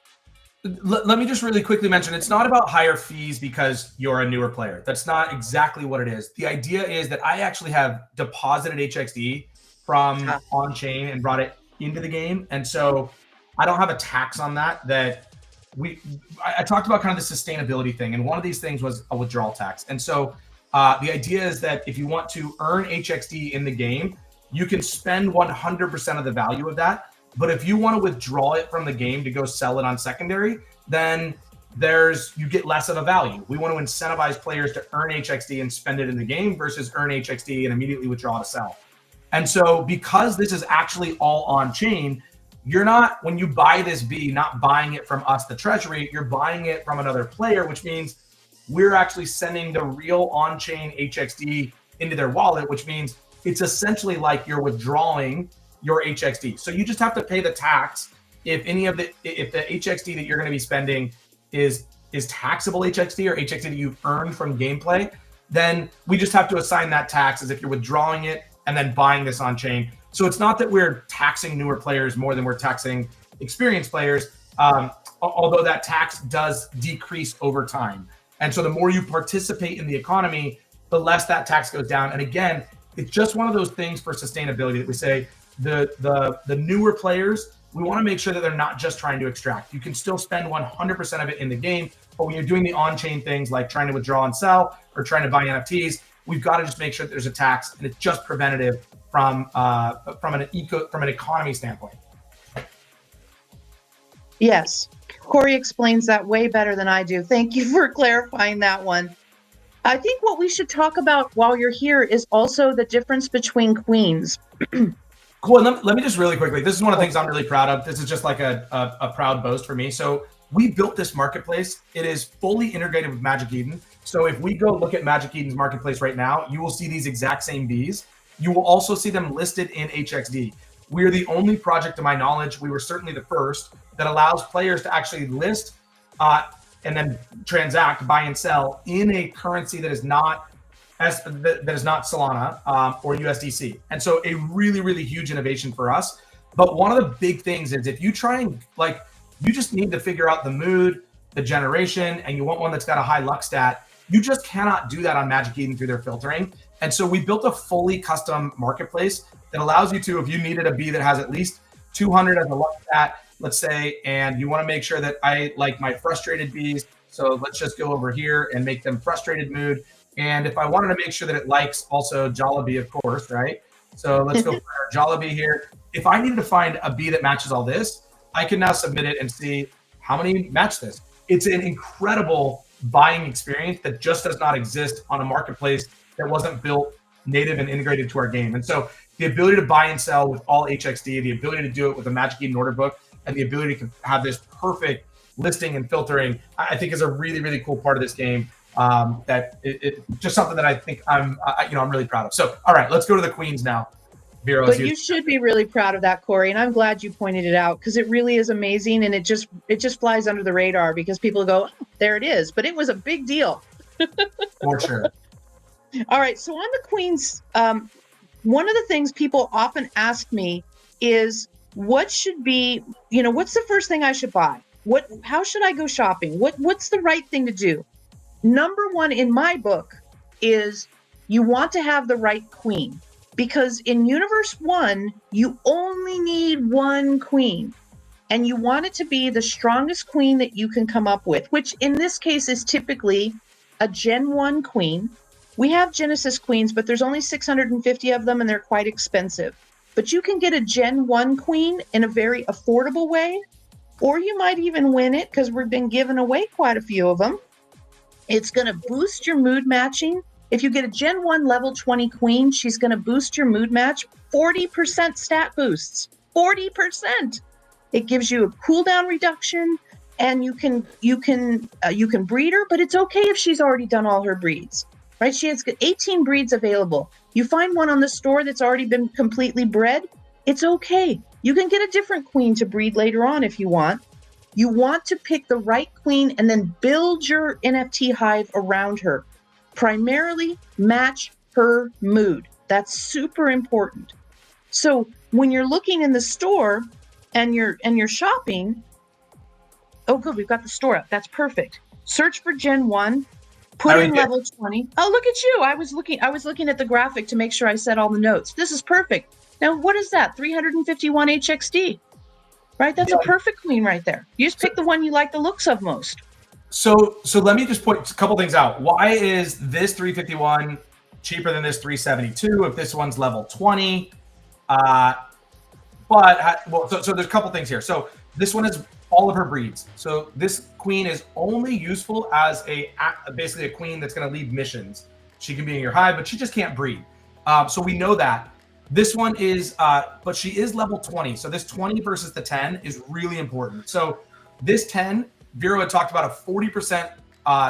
Let me just really quickly mention, it's not about higher fees because you're a newer player. That's not exactly what it is. The idea is that I actually have deposited HXD from onchain and brought it into the game. And so I don't have a tax on that. I talked about kind of the sustainability thing. And one of these things was a withdrawal tax. And so the idea is that if you want to earn HXD in the game, you can spend 100% of the value of that. But if you want to withdraw it from the game to go sell it on secondary, then you get less of a value. We want to incentivize players to earn HXD and spend it in the game versus earn HXD and immediately withdraw to sell. And so because this is actually all on chain, you're not, when you buy this bee, not buying it from us, the treasury, you're buying it from another player, which means we're actually sending the real on-chain HXD into their wallet, which means it's essentially like you're withdrawing your HXD. So you just have to pay the tax if the HXD that you're going to be spending is taxable HXD or HXD that you've earned from gameplay, then we just have to assign that tax as if you're withdrawing it and then buying this on chain. So it's not that we're taxing newer players more than we're taxing experienced players, although that tax does decrease over time. And so the more you participate in the economy, the less that tax goes down. And again, it's just one of those things for sustainability that we say the newer players, we want to make sure that they're not just trying to extract. You can still spend 100% of it in the game, but when you're doing the on-chain things like trying to withdraw and sell or trying to buy NFTs, we've got to just make sure that there's a tax, and it's just preventative from an economy standpoint. Yes, Corey explains that way better than I do. Thank you for clarifying that one. I think what we should talk about while you're here is also the difference between queens. Cool. And let me just really quickly, this is one of the things I'm really proud of. This is just like a proud boast for me. So we built this marketplace. It is fully integrated with Magic Eden. So if we go look at Magic Eden's marketplace right now, you will see these exact same bees. You will also see them listed in HXD. We are the only project, to my knowledge, we were certainly the first, that allows players to actually list and then transact, buy and sell in a currency that is not Solana or USDC. And so a really, really huge innovation for us. But one of the big things is if you try and you just need to figure out the mood, the generation, and you want one that's got a high luck stat, you just cannot do that on Magic Eden through their filtering. And so we built a fully custom marketplace that allows you to, if you needed a bee that has at least 200 as a luck stat, let's say, and you want to make sure that I like my frustrated bees. So let's just go over here and make them frustrated mood. And if I wanted to make sure that it likes also Jollibee, of course, right? So let's go for our Jollibee here. If I needed to find a bee that matches all this, I can now submit it and see how many match this. It's an incredible buying experience that just does not exist on a marketplace that wasn't built native and integrated to our game. And so the ability to buy and sell with all HXD, the ability to do it with a Magic Eden order book, and the ability to have this perfect listing and filtering, I think is a really, really cool part of this game. That it just something that I think I'm really proud of. So, all right, let's go to the queens now. Vero, but you should be really proud of that, Corey, and I'm glad you pointed it out because it really is amazing, and it just flies under the radar because people go, oh, there it is, but it was a big deal. For sure. All right, so on the queens, one of the things people often ask me is what's the first thing I should buy? How should I go shopping? What's the right thing to do? Number one in my book is you want to have the right queen, because in Universe 1, you only need one queen, and you want it to be the strongest queen that you can come up with, which in this case is typically a Gen 1 queen. We have Genesis queens, but there's only 650 of them, and they're quite expensive. But you can get a Gen 1 queen in a very affordable way, or you might even win it because we've been giving away quite a few of them. It's going to boost your mood matching. If you get a Gen 1 level 20 queen, she's going to boost your mood match 40% stat boosts. 40%. It gives you a cooldown reduction, and you can breed her, but it's okay if she's already done all her breeds. Right? She has 18 breeds available. You find one on the store that's already been completely bred, it's okay. You can get a different queen to breed later on if you want. You want to pick the right queen and then build your NFT hive around her. Primarily match her mood. That's super important. So when you're looking in the store and you're shopping, oh good, we've got the store up. That's perfect. Search for Gen 1, put in level 20. Oh, look at you. I was looking at the graphic to make sure I said all the notes. This is perfect. Now what is that? 351 HXD. Right? That's a perfect queen right there. You just pick the one you like the looks of most. So let me just point a couple things out. Why is this 351 cheaper than this 372 if this one's level 20? So there's a couple things here. So this one is all of her breeds. So this queen is only useful as basically a queen that's going to lead missions. She can be in your hive, but she just can't breed. So we know that. This one is, but she is level 20. So this 20 versus the 10 is really important. So this 10, Vero had talked about a 40%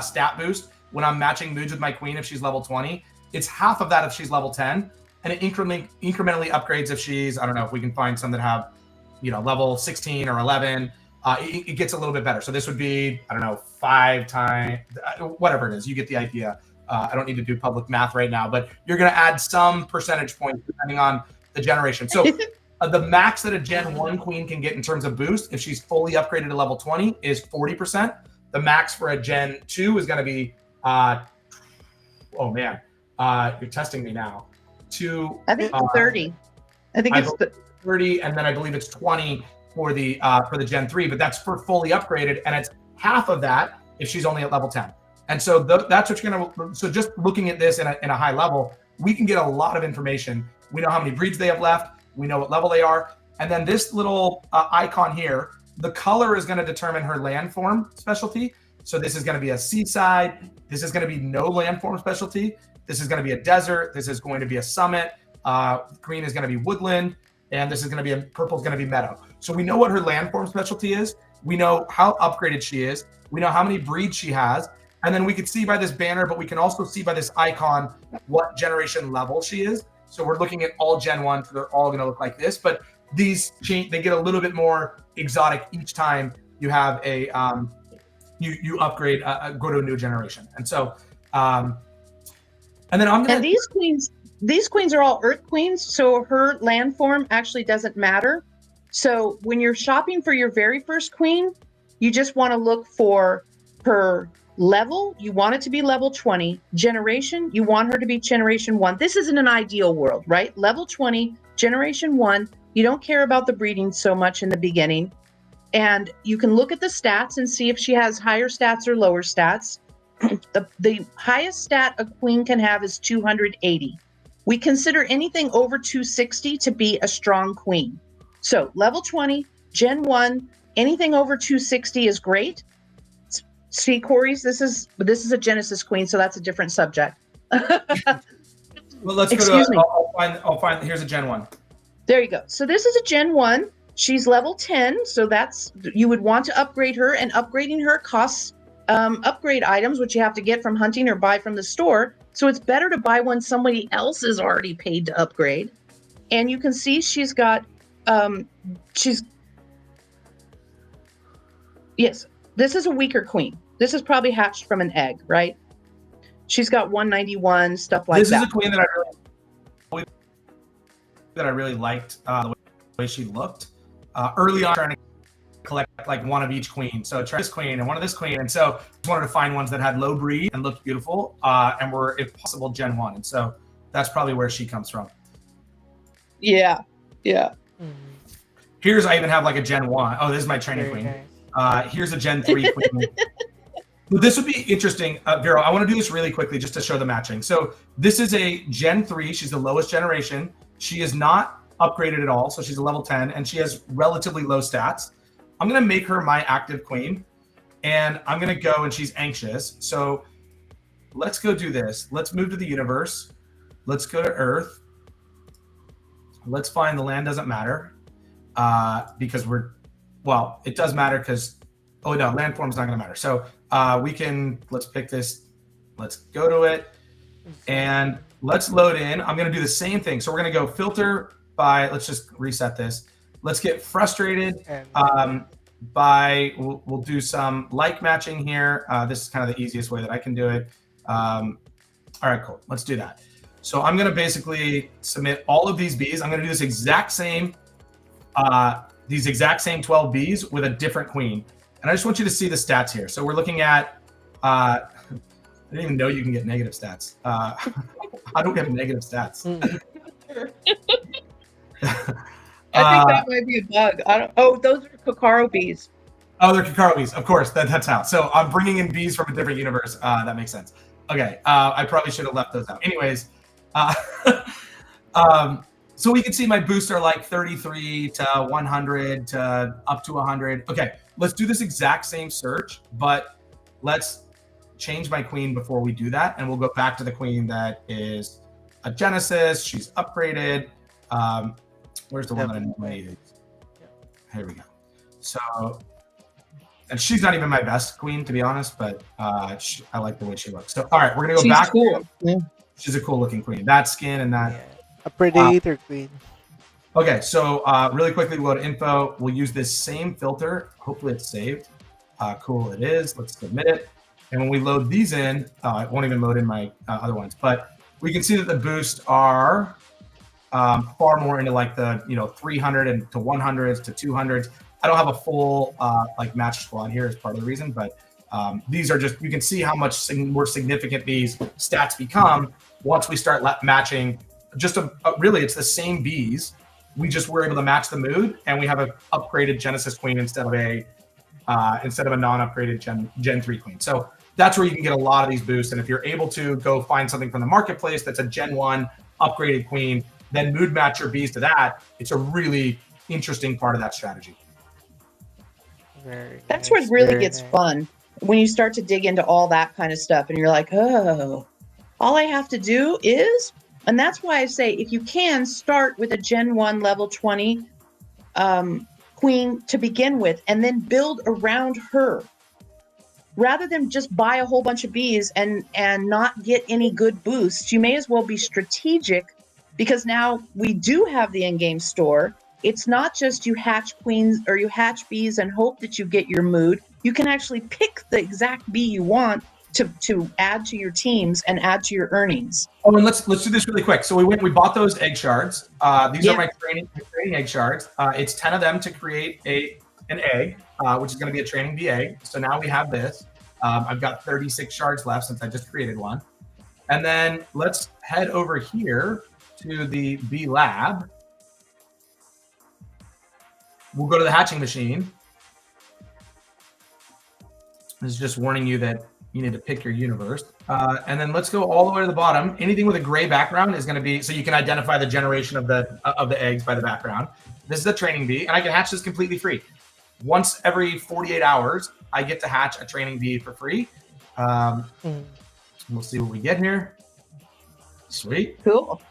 stat boost when I'm matching moods with my queen if she's level 20. It's half of that if she's level 10. And it incrementally upgrades if she's, I don't know, if we can find some that have, level 16 or 11. It gets a little bit better. So this would be, I don't know, 5 times, whatever it is. You get the idea. I don't need to do public math right now, but you're going to add some percentage points depending on the generation. So the max that a Gen 1 queen can get in terms of boost, if she's fully upgraded to level 20, is 40%. The max for a Gen 2 is going to be, you're testing me now. I think it's 30. I think it's 30, and then I believe it's 20 for the Gen 3, but that's for fully upgraded, and it's half of that if she's only at level 10. And so that's what you're gonna. So just looking at this in a high level, we can get a lot of information. We know how many breeds they have left. We know what level they are, and then this little icon here, the color is going to determine her landform specialty. So this is going to be a seaside. This is going to be no landform specialty. This is going to be a desert. This is going to be a summit. Green is going to be woodland, and this is going to be purple is going to be meadow. So we know what her landform specialty is. We know how upgraded she is. We know how many breeds she has. And then we can see by this banner, but we can also see by this icon what generation level she is. So we're looking at all Gen 1, so they're all going to look like this. But these change; they get a little bit more exotic each time you have a you upgrade, go to a new generation. And so, and then I'm gonna. And these queens are all Earth queens, so her landform actually doesn't matter. So when you're shopping for your very first queen, you just want to look for her level. You want it to be level 20. Generation, you want her to be generation 1. This isn't an ideal world, right? Level 20, generation 1. You don't care about the breeding so much in the beginning. And you can look at the stats and see if she has higher stats or lower stats. The highest stat a queen can have is 280. We consider anything over 260 to be a strong queen. So level 20, Gen 1, anything over 260 is great. See, Corey's, this is a Genesis queen, so that's a different subject. Well, let's Excuse me. I'll find, here's a Gen 1. There you go. So this is a Gen 1. She's level 10, so you would want to upgrade her, and upgrading her costs upgrade items, which you have to get from hunting or buy from the store. So it's better to buy one somebody else is already paid to upgrade. And you can see she's got, yes, this is a weaker queen. This is probably hatched from an egg, right? She's got 191, stuff like that. This is a queen that I really liked the way she looked. Early on, trying to collect like one of each queen. So try this queen and one of this queen. And so just wanted to find ones that had low breed and looked beautiful and were, if possible, Gen 1. And so that's probably where she comes from. Yeah, yeah. Here's, I even have like a Gen 1. Oh, this is my training queen. Here's a Gen 3 queen. But this would be interesting, Vero. I want to do this really quickly just to show the matching. So this is a Gen 3. She's the lowest generation. She is not upgraded at all, so she's a level 10, and she has relatively low stats. I'm going to make her my active queen, and I'm going to go, and she's anxious. So let's go do this. Let's move to the universe. Let's go to Earth. Let's find the land doesn't matter because it does matter because, oh no, landform's not going to matter. So let's pick this. Let's go to it, and let's load in. I'm going to do the same thing. So we're going to go filter by, let's just reset this. Let's get frustrated we'll do some like matching here. This is kind of the easiest way that I can do it. All right, cool. Let's do that. So I'm going to basically submit all of these bees. I'm going to do this exact same, these exact same 12 bees with a different queen. And I just want you to see the stats here. So we're looking at, I didn't even know you can get negative stats. How do we have negative stats? I think that might be a bug. Those are Kakaro bees. Oh, they're Kakaro bees. Of course, that's how. So I'm bringing in bees from a different universe. That makes sense. Okay, I probably should have left those out. Anyways, so we can see my boosts are like 33 to 100 to up to 100. Okay, let's do this exact same search, but let's change my queen before we do that, and we'll go back to the queen that is a Genesis. She's upgraded. Where's the one that I normally use? Here we go. So, and she's not even my best queen, to be honest, but I like the way she looks. So, all right, we're gonna go back. Cool. Yeah. She's a cool looking queen. That skin and that. Yeah. A predator queen. Okay, so really quickly, we'll go to info. We'll use this same filter. Hopefully it's saved. Cool, it is. Let's submit it. And when we load these in, it won't even load in my other ones, but we can see that the boosts are far more into like the 300 and to 100s to 200s. I don't have a full like match squad here as part of the reason, but these are just, you can see how much more significant these stats become once we start matching really, it's the same bees. We just were able to match the mood, and we have an upgraded Genesis Queen instead of a non-upgraded Gen 3 Queen. So that's where you can get a lot of these boosts. And if you're able to go find something from the marketplace that's a Gen 1 upgraded Queen, then mood match your bees to that. It's a really interesting part of that strategy. That's what really gets fun, when you start to dig into all that kind of stuff and you're like, oh, all I have to do is, and that's why I say, if you can, start with a Gen 1 level 20 Queen to begin with, and then build around her. Rather than just buy a whole bunch of bees and not get any good boosts, you may as well be strategic, because now we do have the in-game store. It's not just you hatch queens or you hatch bees and hope that you get your mood. You can actually pick the exact bee you want to add to your teams and add to your earnings. Oh, and let's do this really quick. So we bought those egg shards. These are my training egg shards. It's 10 of them to create an egg, which is going to be a training bee egg. So now we have this. I've got 36 shards left since I just created one. And then let's head over here to the bee lab. We'll go to the hatching machine. This is just warning you that you need to pick your universe. And then let's go all the way to the bottom. Anything with a gray background is going to be, so you can identify the generation of the eggs by the background. This is a training bee, and I can hatch this completely free. Once every 48 hours, I get to hatch a training bee for free. We'll see what we get here. Sweet. Cool.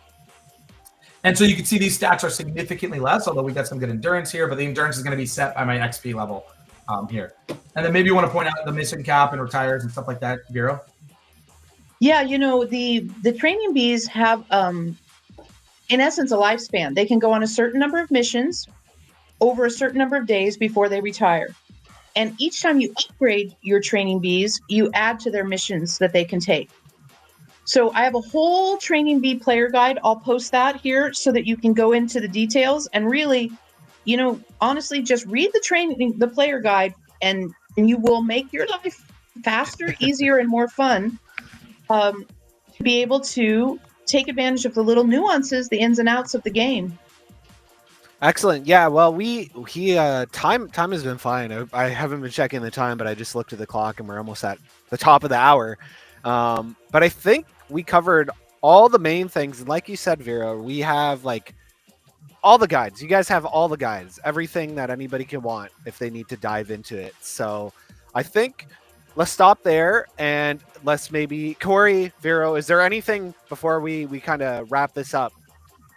And so you can see these stats are significantly less, although we got some good endurance here, but the endurance is going to be set by my XP level here. And then maybe you want to point out the mission cap and retires and stuff like that, Vero? Yeah, the training bees have, in essence, a lifespan. They can go on a certain number of missions over a certain number of days before they retire. And each time you upgrade your training bees, you add to their missions that they can take. So I have a whole training bee player guide. I'll post that here so that you can go into the details and really, honestly, just read the player guide, and you will make your life faster, easier, and more fun to be able to take advantage of the little nuances, the ins and outs of the game. Excellent. Yeah. Well, time has been fine. I haven't been checking the time, but I just looked at the clock and we're almost at the top of the hour. But I think we covered all the main things. And like you said, Vera, we have all the guides. You guys have all the guides, everything that anybody can want if they need to dive into it. So I think let's stop there, and let's maybe, Corey, Vero, is there anything before we kind of wrap this up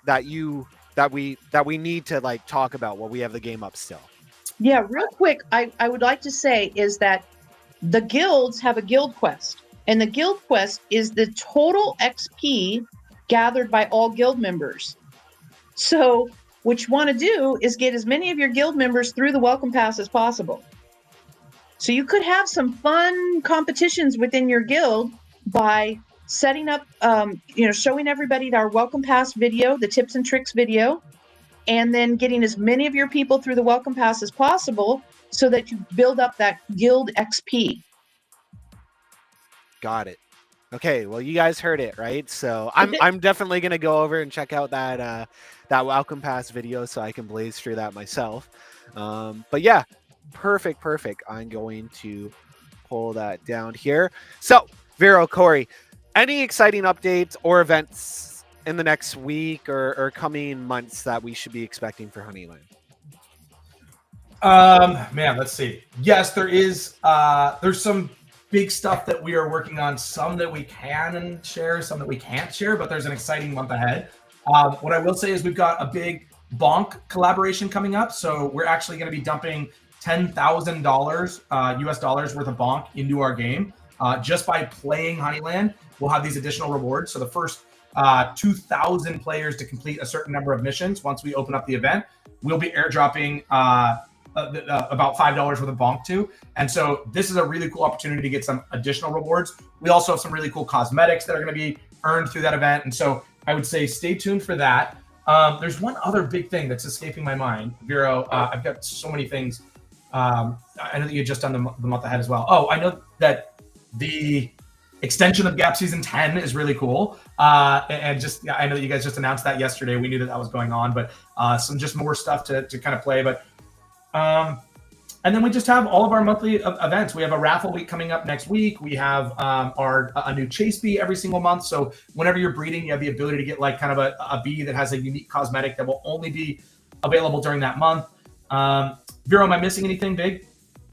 that we need to talk about while we have the game up still? Yeah, real quick, I would like to say is that the guilds have a guild quest, and the guild quest is the total XP gathered by all guild members. So what you want to do is get as many of your guild members through the welcome pass as possible. So you could have some fun competitions within your guild by setting up, showing everybody our welcome pass video, the tips and tricks video, and then getting as many of your people through the welcome pass as possible so that you build up that guild XP. Got it. Okay, well, you guys heard it, right? So I'm definitely gonna go over and check out that welcome pass video so I can blaze through that myself. But yeah, perfect. I'm going to pull that down here. So, Vero, Corey, any exciting updates or events in the next week or coming months that we should be expecting for HoneyLand? Man, let's see. Yes, there is. There's some big stuff that we are working on, some that we can share, some that we can't share, but there's an exciting month ahead. What I will say is we've got a big bonk collaboration coming up. So we're actually going to be dumping $10,000 US dollars worth of bonk into our game. Just by playing HoneyLand, we'll have these additional rewards. So the first 2,000 players to complete a certain number of missions, once we open up the event, we'll be airdropping about $5 worth of bonk to. And so this is a really cool opportunity to get some additional rewards. We also have some really cool cosmetics that are going to be earned through that event. And so I would say stay tuned for that. There's one other big thing that's escaping my mind, Vero. I've got so many things. I know that you had just done the month ahead as well. Oh, I know that the extension of Gap Season 10 is really cool. And just, I know that you guys just announced that yesterday. We knew that was going on, but some just more stuff to kind of play. But and then we just have all of our monthly events. We have a raffle week coming up next week. We have a new chase bee every single month. So whenever you're breeding, you have the ability to get like kind of a bee that has a unique cosmetic that will only be available during that month. Vero, am I missing anything big?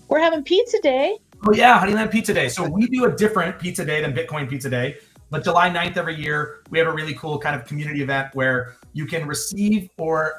We're having pizza day. Oh yeah, HoneyLand Pizza Day. So we do a different pizza day than Bitcoin Pizza Day. But July 9th every year, we have a really cool kind of community event where you can receive or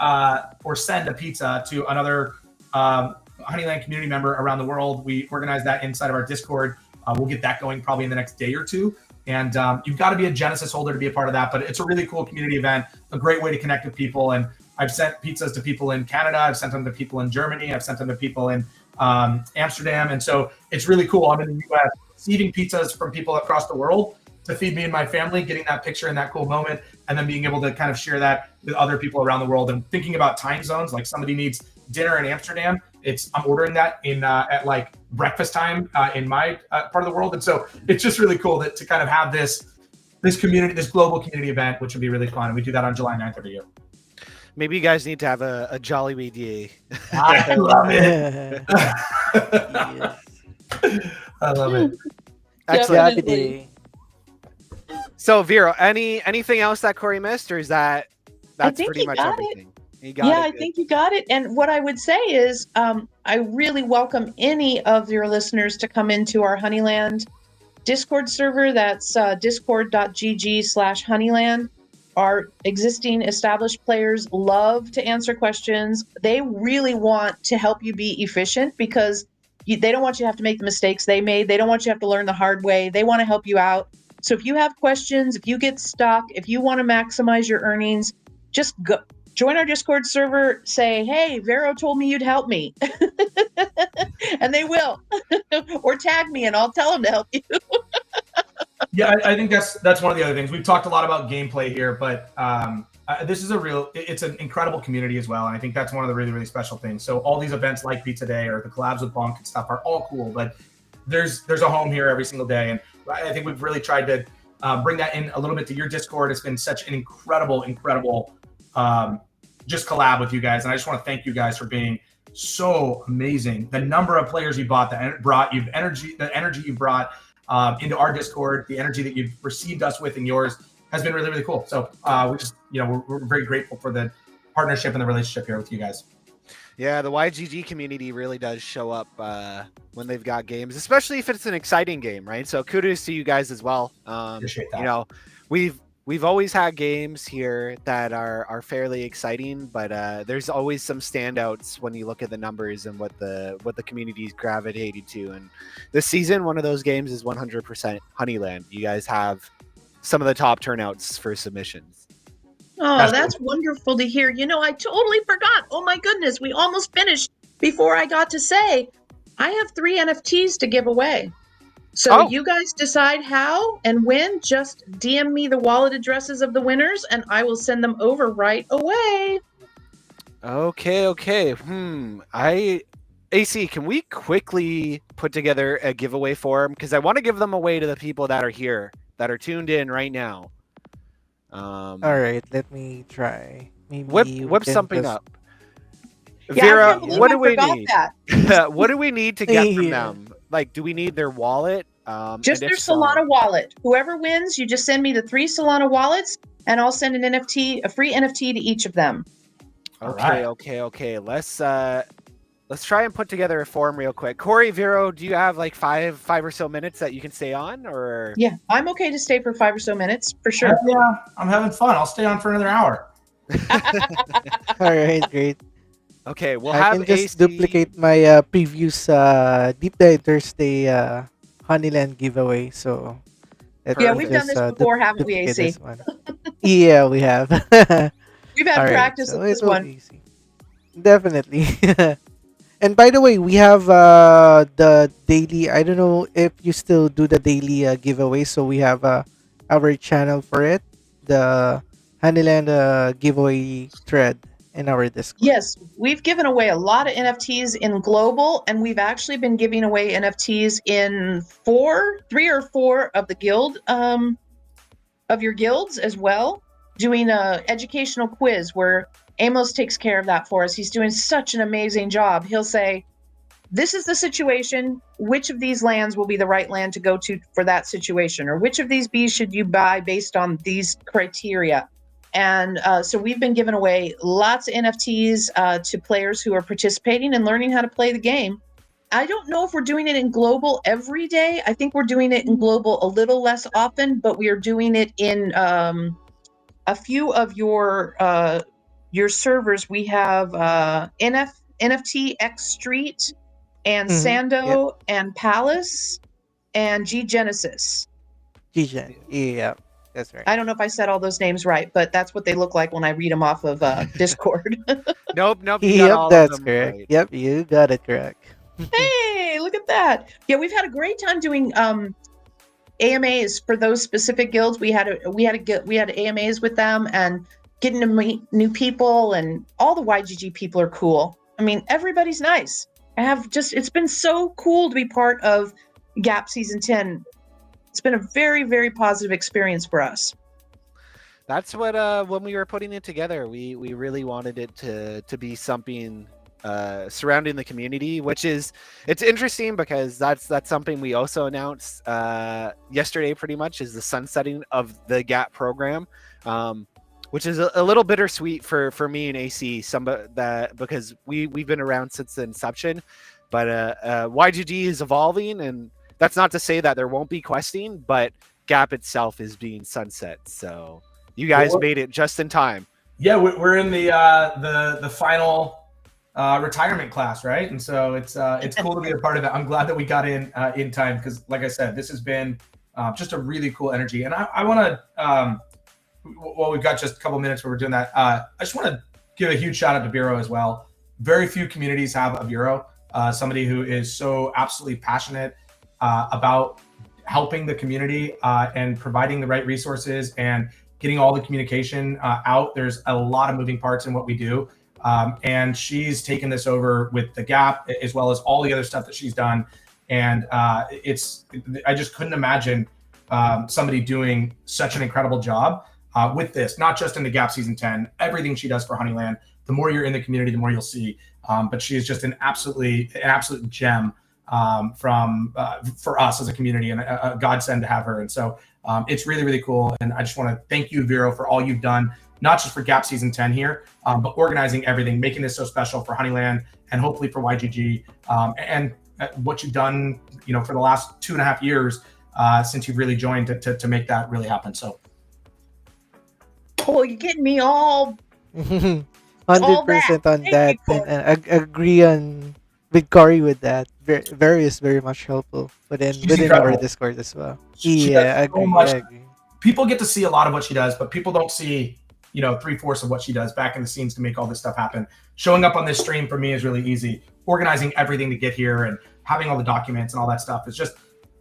send a pizza to another HoneyLand community member around the world. We organize that inside of our Discord. We'll get that going probably in the next day or two. And you've got to be a Genesis holder to be a part of that. But it's a really cool community event, a great way to connect with people. And I've sent pizzas to people in Canada. I've sent them to people in Germany. I've sent them to people in Amsterdam. And so it's really cool. I'm in the US receiving pizzas from people across the world to feed me and my family, getting that picture in that cool moment, and then being able to kind of share that with other people around the world. And thinking about time zones, like somebody needs dinner in Amsterdam, I'm ordering that in at like breakfast time in my part of the world. And so it's just really cool to kind of have this community, this global community event, which would be really fun. And we do that on July 9th every year. Maybe you guys need to have a Jollibee Day. I love it. I love it. Excellent. Definitely. So Vero, anything else that Corey missed, or is that's think pretty he much got everything? He Yeah, got I it. think you got it. And what I would say is I really welcome any of your listeners to come into our HoneyLand Discord server. That's discord.gg/HoneyLand. Our existing established players love to answer questions. They really want to help you be efficient because they don't want you to have to make the mistakes they made. They don't want you to have to learn the hard way. They want to help you out. So if you have questions, if you get stuck, if you want to maximize your earnings, just go join our Discord server, say, hey, Vero told me you'd help me. And they will. Or tag me and I'll tell them to help you. Yeah, I think that's one of the other things. We've talked a lot about gameplay here, but this is it's an incredible community as well. And I think that's one of the really, really special things. So all these events like Pizza Day or the collabs with Bonk and stuff are all cool, but there's a home here every single day. And I think we've really tried to bring that in a little bit to your Discord. It's been such an incredible just collab with you guys. And I just want to thank you guys for being so amazing. The number of players you the energy you brought into our Discord, the energy that you've received us with in yours has been really, really cool. So we're very grateful for the partnership and the relationship here with you guys. Yeah, the YGG community really does show up when they've got games, especially if it's an exciting game, right? So kudos to you guys as well. Appreciate that. You know, we've always had games here that are fairly exciting, but there's always some standouts when you look at the numbers and what the community's gravitated to. And this season, one of those games is 100% HoneyLand. You guys have some of the top turnouts for submissions. Oh, that's wonderful to hear. You know, I totally forgot. Oh my goodness, we almost finished before I got to say, I have 3 NFTs to give away. So you guys decide how and when. Just DM me the wallet addresses of the winners and I will send them over right away. Okay. AC, can we quickly put together a giveaway for them? Because I want to give them away to the people that are here, that are tuned in right now. All right, let me try. Maybe whip something up. Yeah, Vera, what I do we forgot need? that. What do we need to get from them? Like, do we need their wallet? Just their Solana wallet. Whoever wins, you just send me the 3 Solana wallets, and I'll send an NFT, a free NFT to each of them. Okay. Let's try and put together a form real quick. Corey, Vero, do you have like five or so minutes that you can stay on, or? Yeah, I'm okay to stay for 5 or so minutes for sure. Yeah, I'm having fun. I'll stay on for another hour. All right, great. Okay, we'll I have can just AC... duplicate my previous Deep Dive Thursday HoneyLand giveaway. So yeah, we've done this before, haven't we, AC? Yeah, we have. We've had practice with this one. Easy. Definitely. And by the way, we have the daily. I don't know if you still do the daily giveaway. So we have our channel for it, the HoneyLand giveaway thread. in our Discord. Yes, we've given away a lot of NFTs in global, and we've actually been giving away NFTs in 3 or 4 of the guild of your guilds as well, doing a educational quiz where Amos takes care of that for us. He's doing such an amazing job. He'll say, this is the situation. Which of these lands will be the right land to go to for that situation? Or which of these bees should you buy based on these criteria? And so we've been giving away lots of NFTs to players who are participating and learning how to play the game. I don't know if we're doing it in global every day. I think we're doing it in global a little less often, but we are doing it in a few of your servers. We have NFT X Street and Sando and Palace and G Genesis. GGen. Yeah, that's right. I don't know if I said all those names right, but that's what they look like when I read them off of Discord. Nope. You got Yep, all that's of them correct. right. Yep, you got it correct. Hey, look at that. Yeah, we've had a great time doing AMAs for those specific guilds. We had AMAs with them and getting to meet new people, and all the YGG people are cool. I mean, everybody's nice. It's been so cool to be part of Gap Season 10. It's been a very, very positive experience for us. That's what when we were putting it together, we really wanted it to be something surrounding the community, it's interesting because that's something we also announced yesterday, pretty much, is the sunsetting of the Gap program, which is a little bittersweet for me and AC, because we've been around since the inception, but YGG is evolving, and that's not to say that there won't be questing, but Gap itself is being sunset. So you guys made it just in time. Yeah, we're in the final retirement class, right? And so it's cool to be a part of it. I'm glad that we got in time, because like I said, this has been just a really cool energy. And I want to, well, we've got just a couple minutes where we're doing that. I just want to give a huge shout out to Bureau as well. Very few communities have a Bureau, somebody who is so absolutely passionate about helping the community and providing the right resources and getting all the communication out. There's a lot of moving parts in what we do. And she's taken this over with the Gap, as well as all the other stuff that she's done. And I just couldn't imagine somebody doing such an incredible job with this, not just in the Gap Season 10, everything she does for HoneyLand. The more you're in the community, the more you'll see. But she is just an absolute gem for us as a community, and a godsend to have her. And so it's really, really cool. And I just want to thank you, Vero, for all you've done, not just for Gap Season 10 here, but organizing everything, making this so special for HoneyLand and hopefully for YGG, and what you've done, for the last 2.5 years since you've really joined to make that really happen. So, oh, you're getting me all 100% on Thank that, you, and I agree with Corey with that. Very is very much helpful within our incredible. Discord as well. She Yeah, does so much. People get to see a lot of what she does, but people don't see 3/4 of what she does back in the scenes to make all this stuff happen. Showing up on this stream for me is really easy. Organizing everything to get here and having all the documents and all that stuff.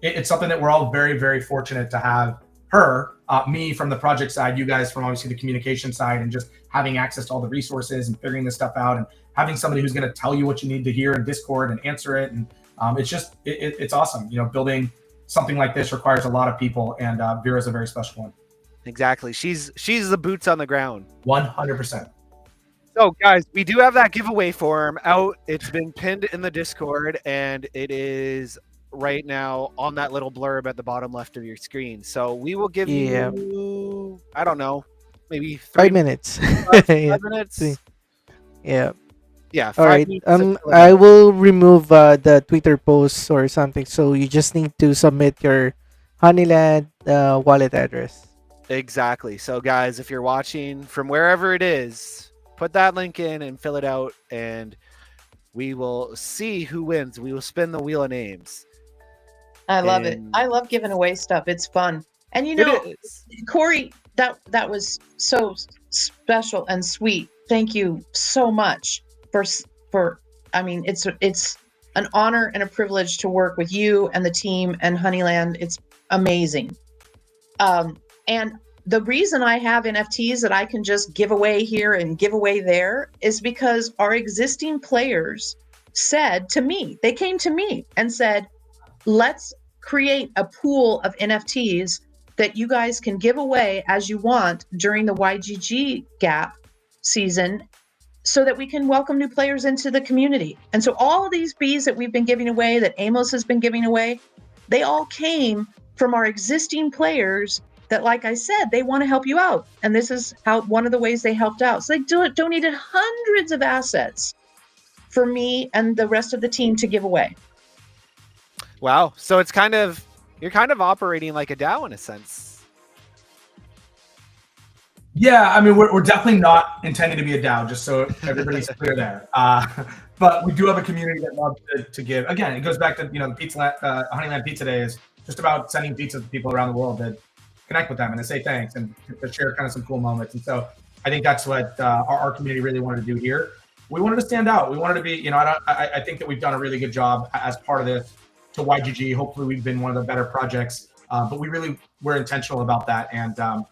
It's something that we're all very, very fortunate to have her, me from the project side, you guys from obviously the communication side, and just having access to all the resources and figuring this stuff out, and having somebody who's going to tell you what you need to hear in Discord and answer it. And it's awesome. Building something like this requires a lot of people, and Vera's a very special one. Exactly. She's the boots on the ground. 100%. So guys, we do have that giveaway form out. It's been pinned in the Discord, and it is right now on that little blurb at the bottom left of your screen. So we will give you, I don't know, maybe 5 minutes. 5 minutes. Yeah. Yeah. All right. Minutes. I will remove the Twitter posts or something. So you just need to submit your HoneyLand wallet address. Exactly. So guys, if you're watching from wherever it is, put that link in and fill it out, and we will see who wins. We will spin the wheel of names. I love it. I love giving away stuff. It's fun. And Corey, that was so special and sweet. Thank you so much for I mean, it's an honor and a privilege to work with you and the team and HoneyLand. It's amazing. And the reason I have NFTs that I can just give away here and give away there is because our existing players said to me, they came to me and said, let's create a pool of NFTs that you guys can give away as you want during the YGG Gap season so that we can welcome new players into the community. And so all of these bees that we've been giving away, that Amos has been giving away, they all came from our existing players that, like I said, they want to help you out. And this is how one of the ways they helped out. So they donated hundreds of assets for me and the rest of the team to give away. Wow. So it's kind of, you're kind of operating like a DAO in a sense. Yeah, I mean, we're definitely not intending to be a DAO, just so everybody's clear there. But we do have a community that loves to give. Again, it goes back to, the pizza, HoneyLand Pizza Day is just about sending pizza to people around the world that connect with them and to say thanks and to share kind of some cool moments. And so I think that's what our community really wanted to do here. We wanted to stand out. We wanted to be, I think that we've done a really good job as part of this to YGG. Hopefully we've been one of the better projects, but we're intentional about that. And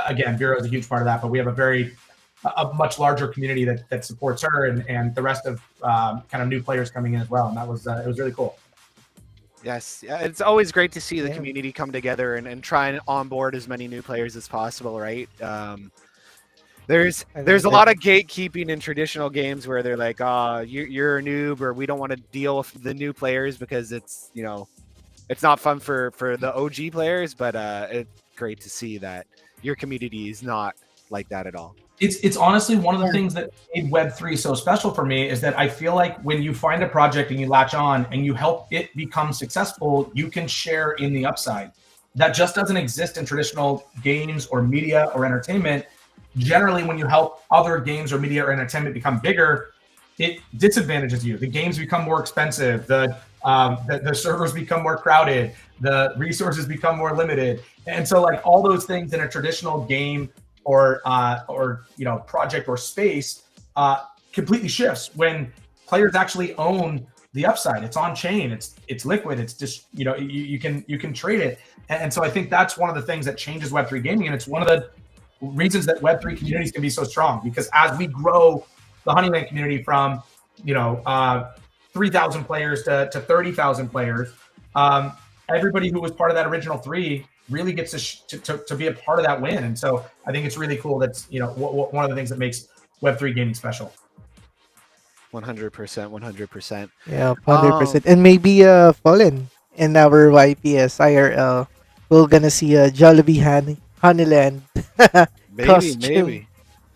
again, Vera is a huge part of that, but we have a much larger community that supports her and the rest of kind of new players coming in as well. And that was, it was really cool. Yes, yeah, it's always great to see the community come together and try and onboard as many new players as possible, right? There's a lot of gatekeeping in traditional games where they're like, you're a noob, or we don't want to deal with the new players because it's, it's not fun for the OG players, but it's great to see that your community is not like that at all. It's honestly one of the things that made Web3 so special for me is that I feel like when you find a project and you latch on and you help it become successful, you can share in the upside. That just doesn't exist in traditional games or media or entertainment. Generally, when you help other games or media or entertainment become bigger, it disadvantages you. The games become more expensive. The servers become more crowded. The resources become more limited. And so like all those things in a traditional game or project or space completely shifts when players actually own the upside. It's on chain. It's liquid. It's just you can trade it. And so I think that's one of the things that changes Web3 gaming, and it's one of the reasons that Web3 communities can be so strong, because as we grow the HoneyLand community from 3,000 players to 30,000 players, everybody who was part of that original 3 really gets to be a part of that win. And so I think it's really cool. That's one of the things that makes Web3 gaming special. 100%. Yeah, 100%. And maybe Fallen in our YPS IRL, we're gonna see a Jollibee HoneyLand Maybe.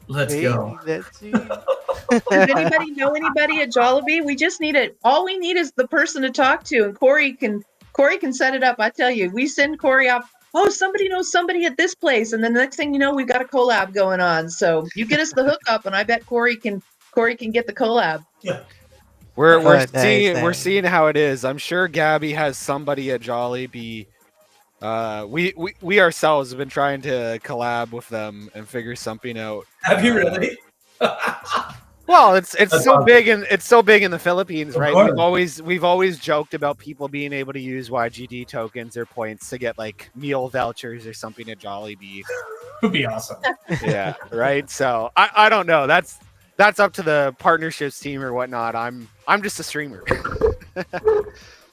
Let's go. Let's see. Does anybody know anybody at Jollibee? We just need it. All we need is the person to talk to, and Corey can set it up. I tell you, we send Corey off. Oh, somebody knows somebody at this place, and then the next thing you know, we've got a collab going on. So you get us the hookup, and I bet Corey can get the collab. Yeah. We're seeing how it is. I'm sure Gabby has somebody at Jollibee. We ourselves have been trying to collab with them and figure something out. Have you really? Well, it's so awesome. big and it's so big in the Philippines, Of right? course. We've always joked about people being able to use YGD tokens or points to get like meal vouchers or something at Jollibee. Would be awesome. Yeah, right. So I don't know. That's up to the partnerships team or whatnot. I'm just a streamer.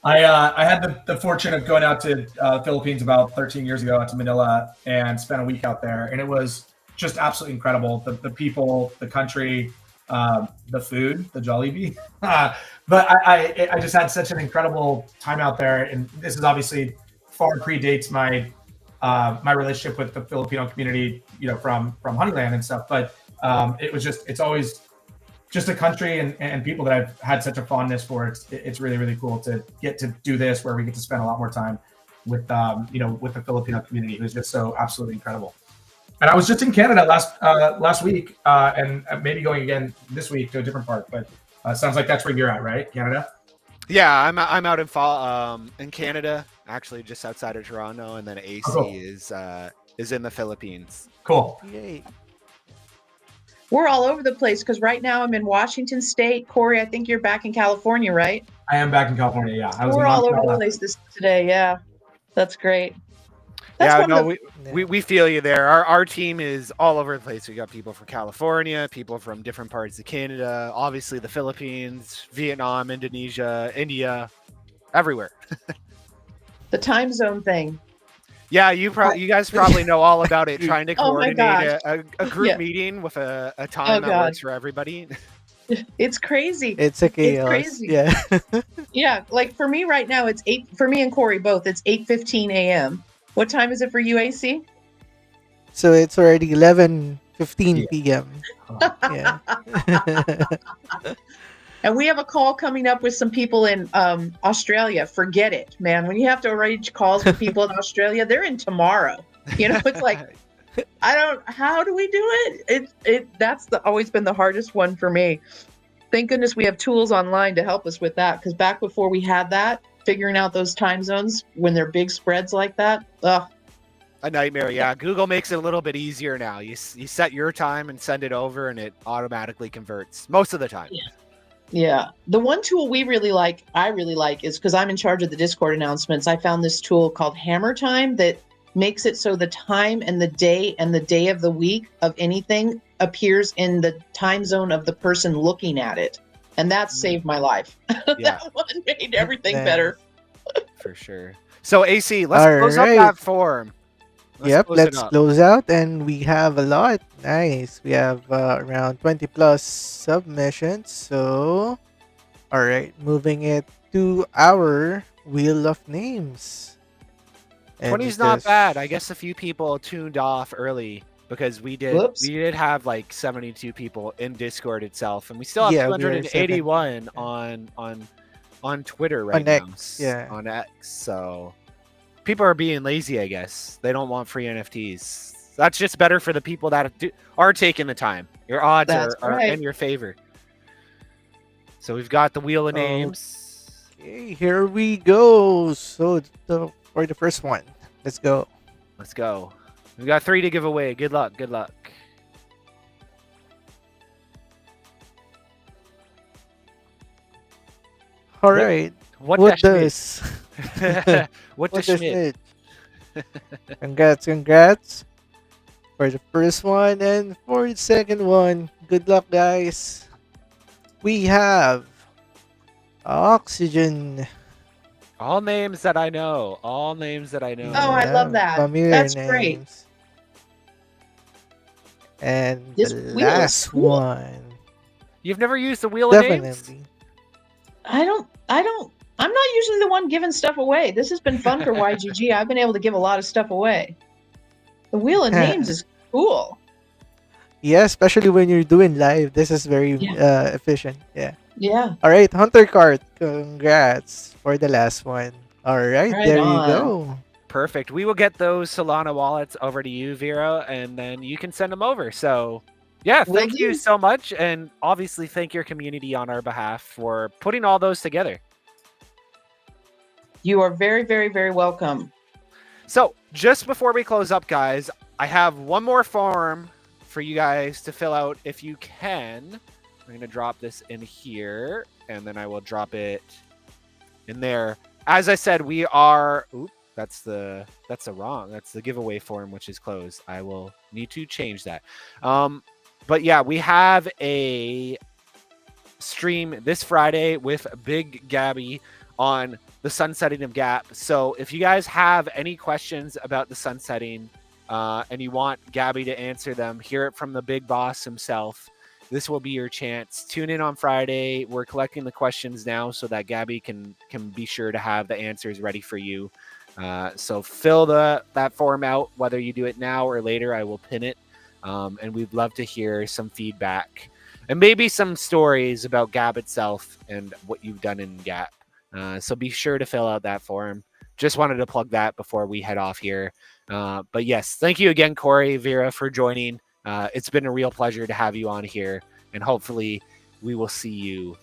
I had the fortune of going out to Philippines about 13 years ago, out to Manila, and spent a week out there, and it was just absolutely incredible. The people, the country, the food, the Jollibee. But I just had such an incredible time out there, and this is obviously far predates my my relationship with the Filipino community, from HoneyLand and stuff. But it's always just a country and people that I've had such a fondness for. It's really, really cool to get to do this, where we get to spend a lot more time with with the Filipino community, who's just so absolutely incredible. And I was just in Canada last week, and maybe going again this week to a different part. But sounds like that's where you're at, right? Canada. Yeah, I'm out in Canada, actually just outside of Toronto, and then AC is in the Philippines. Cool. Yay. We're all over the place because right now I'm in Washington State. Corey, I think you're back in California, right? I am back in California. Yeah, We're all over the place today. Yeah, that's great. That's Yeah, one no, of the we feel you there. Our team is all over the place. We got people from California, people from different parts of Canada, obviously the Philippines, Vietnam, Indonesia, India, everywhere. time zone thing. Yeah, you guys probably know all about it. Trying to Oh my coordinate gosh. a group Yeah. meeting with a Oh time that God. works for everybody. It's crazy. It's a It's chaos. crazy. Yeah. Yeah, like for me right now, it's 8 for me and Corey both. It's 8:15 a.m. What time is it for you, AC? So it's already 11:15 Yeah. p.m. Yeah. And we have a call coming up with some people in Australia. Forget it, man. When you have to arrange calls with people in Australia, they're in tomorrow. You know, it's like how do we do it? That's always been the hardest one for me. Thank goodness we have tools online to help us with that. Because back before we had that, figuring out those time zones when they're big spreads like that, a nightmare. Yeah, Google makes it a little bit easier now. You set your time and send it over, and it automatically converts most of the time. yeah. The one tool I really like, is because I'm in charge of the Discord announcements. I found this tool called Hammer Time that makes it so the time and the day of the week of anything appears in the time zone of the person looking at it. And that saved my life. Yeah. That one made everything Nice. better. For sure. So AC, let's All close up right. that form. Let's close out, and we have a lot. Nice. We have around 20 plus submissions. So, all right, moving it to our wheel of names. And 20's not this- bad. I guess a few people tuned off early because we did have like 72 people in Discord itself, and we still have Yeah, we are 281 on Twitter right On now. X, yeah. On X. So people are being lazy, I guess. They don't want free NFTs. That's just better for the people that are taking the time. Your odds That's are right. in your favor. So we've got the wheel of names. Okay, here we go. So for the first one, let's go. Let's go. We've got 3 to give away. Good luck. Good luck. All right. What does what does does Schmidt? it? Congrats for the first one, and for the second one. Good luck, guys. We have Oxygen. All names that I know. All names that I know. Oh, I love that. Familiar That's great. names. And This the wheel is last cool. one. You've never used the wheel of names? Definitely. I'm not usually the one giving stuff away. This has been fun for YGG. I've been able to give a lot of stuff away. The wheel of names is cool. Yeah, especially when you're doing live. This is very efficient. Yeah. Yeah. All right, Hunter Cart. Congrats for the last one. All right, Right there on. you go. Perfect. We will get those Solana wallets over to you, Vera, and then you can send them over. So, yeah, Will thank you do. so much. And obviously, thank your community on our behalf for putting all those together. You are very, very, very welcome. So, just before we close up, guys, I have one more form for you guys to fill out if you can. I'm going to drop this in here, and then I will drop it in there. As I said, we are... Oop, that's the giveaway form, which is closed. I will need to change that. But yeah, we have a stream this Friday with Big Gabby on the sunsetting of Gap. So if you guys have any questions about the sunsetting and you want Gabby to answer them, hear it from the big boss himself, this will be your chance. Tune in on Friday. We're collecting the questions now so that Gabby can be sure to have the answers ready for you. So fill that form out, whether you do it now or later. I will pin it. And we'd love to hear some feedback and maybe some stories about Gap itself and what you've done in Gap. So be sure to fill out that form. Just wanted to plug that before we head off here. But yes, thank you again, Corey, Vera, for joining. It's been a real pleasure to have you on here, and hopefully we will see you.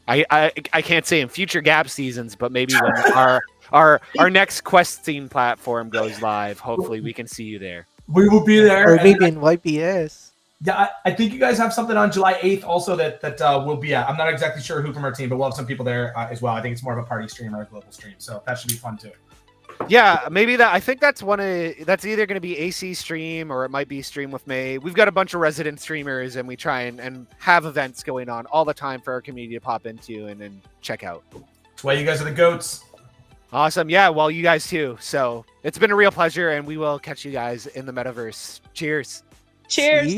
I can't say in future Gap seasons, but maybe when our next questing platform goes live, hopefully we can see you there. We will be there. Or and maybe in YPS. Yeah, I think you guys have something on July 8th also that will be at. I'm not exactly sure who from our team, but we'll have some people there as well. I think it's more of a party stream or a global stream, so that should be fun too. Yeah, maybe that. I think that's that's either going to be AC stream or it might be stream with May. We've got a bunch of resident streamers, and we try and have events going on all the time for our community to pop into and check out. That's why you guys are the goats. Awesome. Yeah, well, you guys too. So it's been a real pleasure, and we will catch you guys in the metaverse. Cheers. Cheers. See?